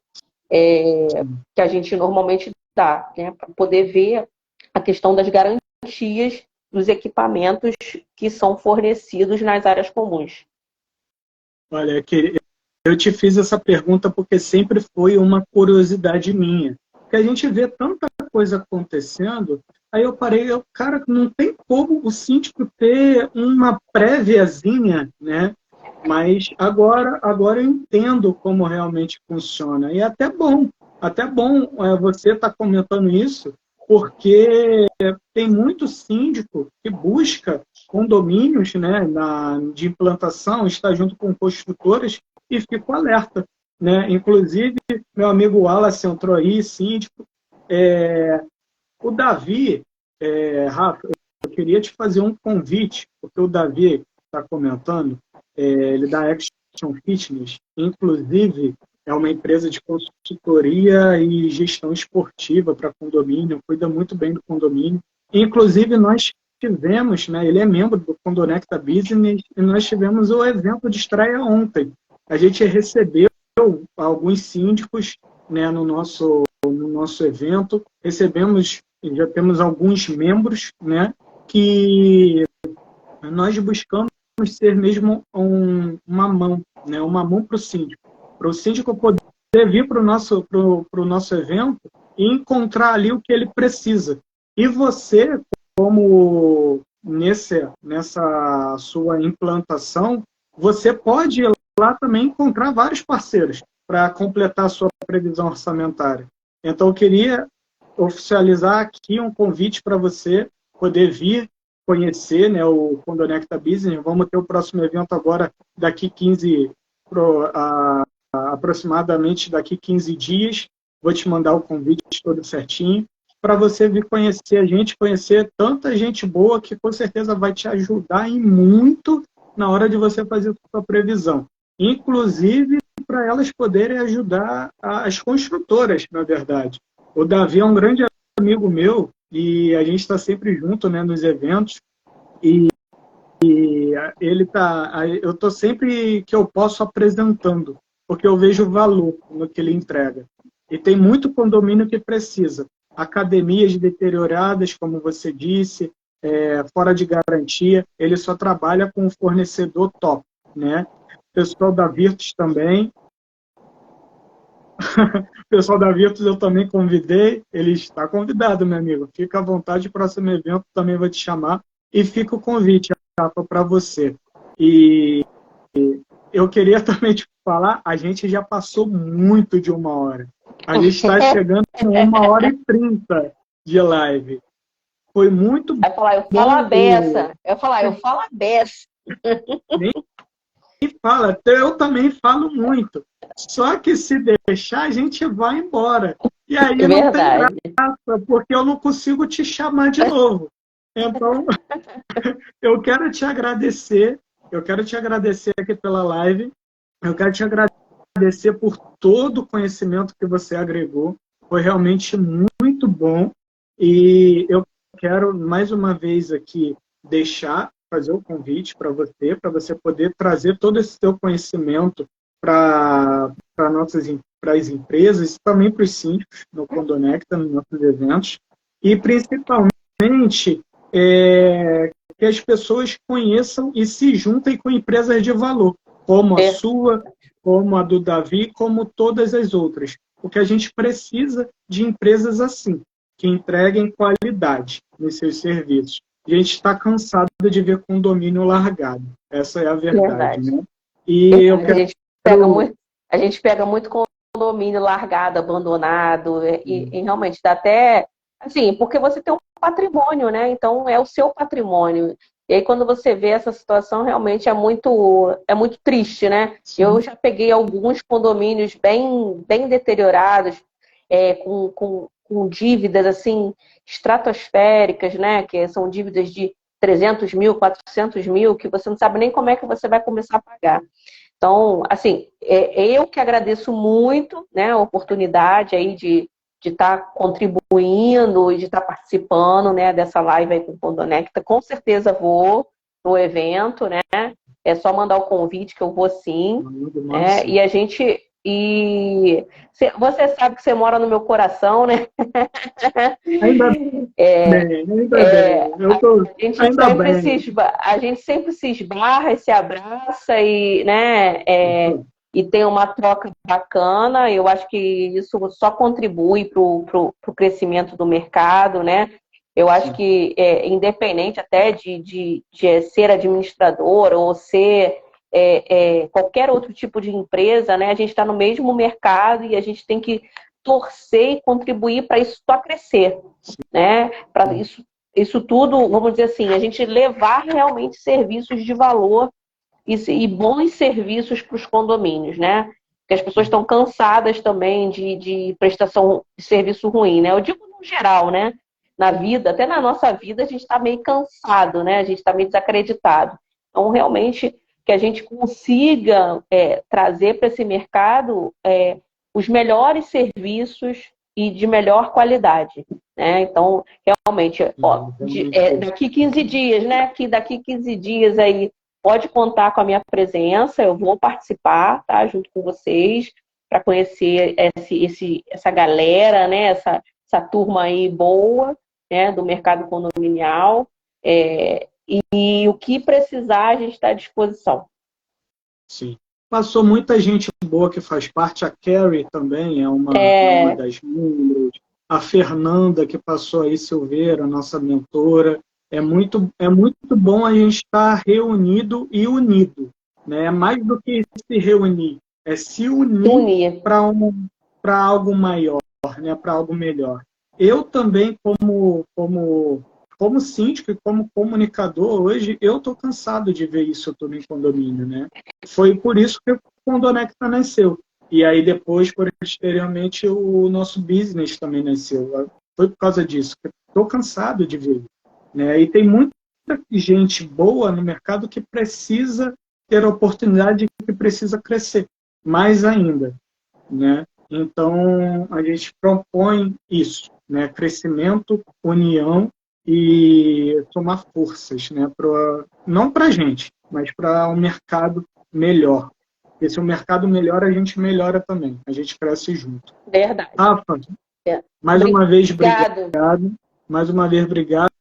Que a gente normalmente dá, né? Para poder ver a questão das garantias dos equipamentos que são fornecidos nas áreas comuns. Olha, eu te fiz essa pergunta porque sempre foi uma curiosidade minha. Porque a gente vê tanta coisa acontecendo, aí eu parei, cara, não tem como o síndico ter uma préviazinha, né? Mas agora eu entendo como realmente funciona. E é até bom você estar comentando isso, porque tem muito síndico que busca condomínios, né, de implantação, está junto com construtoras e fico alerta, né? Inclusive, meu amigo Wallace entrou aí, síndico. O Davi, Rafa, eu queria te fazer um convite, porque o Davi está comentando, ele dá Action Fitness, inclusive é uma empresa de consultoria e gestão esportiva para condomínio, cuida muito bem do condomínio. Inclusive, nós tivemos, né, ele é membro do Condonecta Business, e nós tivemos o evento de estreia ontem. A gente recebeu alguns síndicos, né, no nosso evento, já temos alguns membros, né, que nós buscamos ser mesmo uma mão, né, uma mão para o síndico poder vir para o nosso evento e encontrar ali o que ele precisa. E você, como nessa sua implantação, você pode ir lá também encontrar vários parceiros para completar a sua previsão orçamentária. Então, eu queria oficializar aqui um convite para você poder vir conhecer, né, o Condonecta Business. Vamos ter o próximo evento agora daqui aproximadamente daqui 15 dias. Vou te mandar o convite todo certinho para você vir conhecer a gente, conhecer tanta gente boa que com certeza vai te ajudar em muito na hora de você fazer a sua previsão. Inclusive para elas poderem ajudar as construtoras, na verdade. O Davi é um grande amigo meu e a gente está sempre junto, né, nos eventos. E eu estou sempre que eu posso apresentando, porque eu vejo valor no que ele entrega. E tem muito condomínio que precisa. Academias deterioradas, como você disse, fora de garantia, ele só trabalha com um fornecedor top, né? O pessoal da Virtus também. O pessoal da Virtus eu também convidei. Ele está convidado, meu amigo. Fica à vontade, o próximo evento também vou te chamar. E fica o convite, Rafa, para você. E eu queria também te falar, a gente já passou muito de 1 hora. A gente está chegando em 1h30 de live. Foi muito bom. Vai falar, eu falo a beça. Eu falo a beça. Nem fala, eu também falo muito. Só que se deixar, a gente vai embora. E aí não tem graça, porque eu não consigo te chamar de novo. Então, eu quero te agradecer. Eu quero te agradecer aqui pela live. Eu quero te agradecer por todo o conhecimento que você agregou. Foi realmente muito bom. E eu quero, mais uma vez aqui, fazer o convite para você poder trazer todo esse seu conhecimento para as empresas e também para os síndicos no Condonecta, nos nossos eventos. E, principalmente, que as pessoas conheçam e se juntem com empresas de valor, como a sua, como a do Davi, como todas as outras. Porque a gente precisa de empresas assim, que entreguem qualidade nos seus serviços. a gente está cansado de ver condomínio largado. Essa é a verdade, né? E Verdade. eu quero... A gente pega muito condomínio largado, abandonado, e realmente dá até, assim, porque você tem um patrimônio, né? Então é o seu patrimônio. E aí quando você vê essa situação, realmente é muito triste, né? Sim. Eu já peguei alguns condomínios bem deteriorados, com dívidas, assim, estratosféricas, né? Que são dívidas de 300 mil, 400 mil, que você não sabe nem como é que você vai começar a pagar. Então, assim, eu que agradeço muito, né, a oportunidade aí de estar contribuindo e de estar participando, né, dessa live aí com o Condonecta. Com certeza vou no evento, né? É só mandar o convite que eu vou sim. Né? E a gente... você sabe que você mora no meu coração, né? Ainda bem, ainda bem. A gente sempre se esbarra e se abraça e, né, e tem uma troca bacana. Eu acho que isso só contribui para o crescimento do mercado, né? Eu acho que, independente até de ser administrador ou ser qualquer outro tipo de empresa, né? A gente está no mesmo mercado e a gente tem que torcer e contribuir para isso só crescer, né? Para isso tudo, vamos dizer assim, a gente levar realmente serviços de valor e bons serviços para os condomínios, né? Porque as pessoas estão cansadas também de prestação de serviço ruim, né? Eu digo no geral, né? Na vida, até na nossa vida, a gente está meio cansado, né? A gente está meio desacreditado. Então, realmente, que a gente consiga trazer para esse mercado os melhores serviços e de melhor qualidade, né? Então, realmente, daqui 15 dias, né? Que daqui 15 dias aí pode contar com a minha presença, eu vou participar, tá? Junto com vocês, para conhecer essa galera, né? Essa turma aí boa, né? Do mercado condominial. E o que precisar, a gente está à disposição. Sim. Passou muita gente boa que faz parte. A Carrie também é uma das membros. A Fernanda, que passou aí, Silveira, nossa mentora. É muito bom a gente estar reunido e unido. Né? É mais do que se reunir. É se unir para algo maior, né? Para algo melhor. Eu também, como síndico e como comunicador, hoje eu estou cansado de ver isso tudo em condomínio, né? Foi por isso que o Condonecta nasceu. E aí depois, posteriormente, o nosso business também nasceu. Foi por causa disso. Estou cansado de ver. Né? E tem muita gente boa no mercado que precisa ter oportunidade, que precisa crescer mais ainda. Né? Então, a gente propõe isso, né? Crescimento, união e somar forças, né? Não para a gente, mas para um mercado melhor. Porque se o mercado melhora, a gente melhora também. A gente cresce junto. Verdade. Rafa, mais uma vez, obrigado. Mais uma vez, obrigado.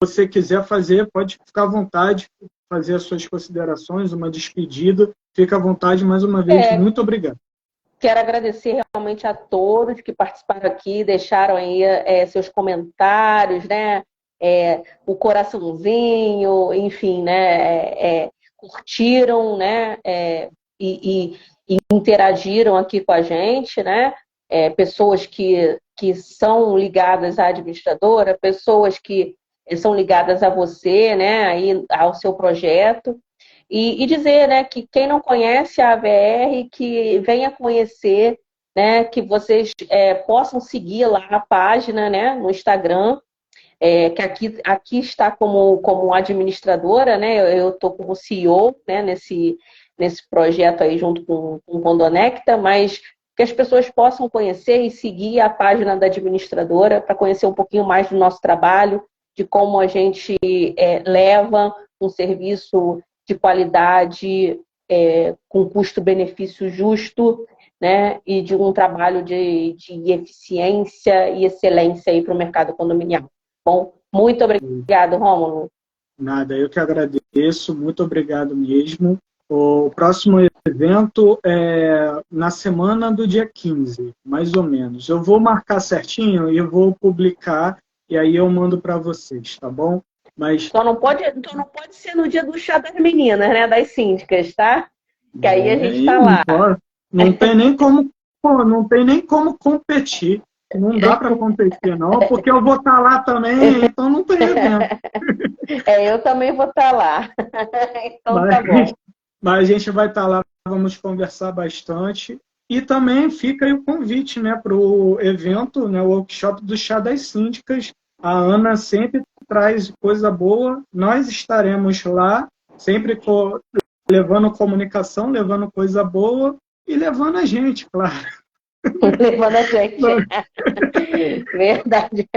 Você quiser fazer, pode ficar à vontade, fazer as suas considerações, uma despedida. Fica à vontade, mais uma vez, muito obrigado. Quero agradecer realmente a todos que participaram aqui, deixaram aí seus comentários, né? O coraçãozinho, enfim, né? Curtiram, né? E interagiram aqui com a gente, né? Pessoas que são ligadas à administradora, pessoas que são ligadas a você, né? Aí, ao seu projeto. E dizer, né, que quem não conhece a AVR, que venha conhecer, né, que vocês possam seguir lá a página, né, no Instagram, que aqui está como administradora, né, eu estou como CEO, né, nesse projeto aí junto com o Condonecta, mas que as pessoas possam conhecer e seguir a página da administradora para conhecer um pouquinho mais do nosso trabalho, de como a gente leva um serviço de qualidade, com custo-benefício justo, né? E de um trabalho de eficiência e excelência para o mercado condominial. Bom, muito obrigado, Rômulo. Nada, eu que agradeço, muito obrigado mesmo. O próximo evento é na semana do dia 15, mais ou menos. Eu vou marcar certinho e eu vou publicar e aí eu mando para vocês, tá bom? Mas Só não pode ser no dia do chá das meninas, né? Das síndicas, tá? Que aí a gente tá lá. não tem nem como, não tem nem como competir. Não dá para competir, não, porque eu vou estar lá também, então não tem evento. Eu também vou estar lá. Então tá bom. Mas a gente vai estar lá, vamos conversar bastante. E também fica aí o convite, né, para o evento, né, o workshop do Chá das Síndicas. A Ana sempre traz coisa boa. Nós estaremos lá, sempre levando comunicação, levando coisa boa e levando a gente, claro. Levando a gente. Verdade.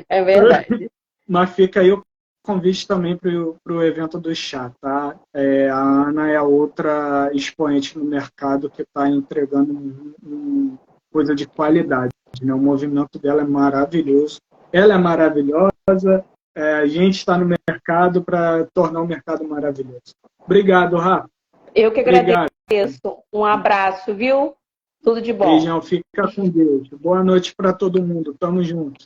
É verdade. Mas fica aí o convite também para o evento do chá, tá? A Ana é a outra expoente no mercado que está entregando coisa de qualidade, né? O movimento dela é maravilhoso. Ela é maravilhosa. A gente está no mercado para tornar o mercado maravilhoso. Obrigado, Rafa. Eu que agradeço. Obrigado. Um abraço, viu? Tudo de bom. Beijão, fica com Deus. Boa noite para todo mundo. Tamo junto.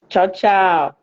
Tchau, tchau.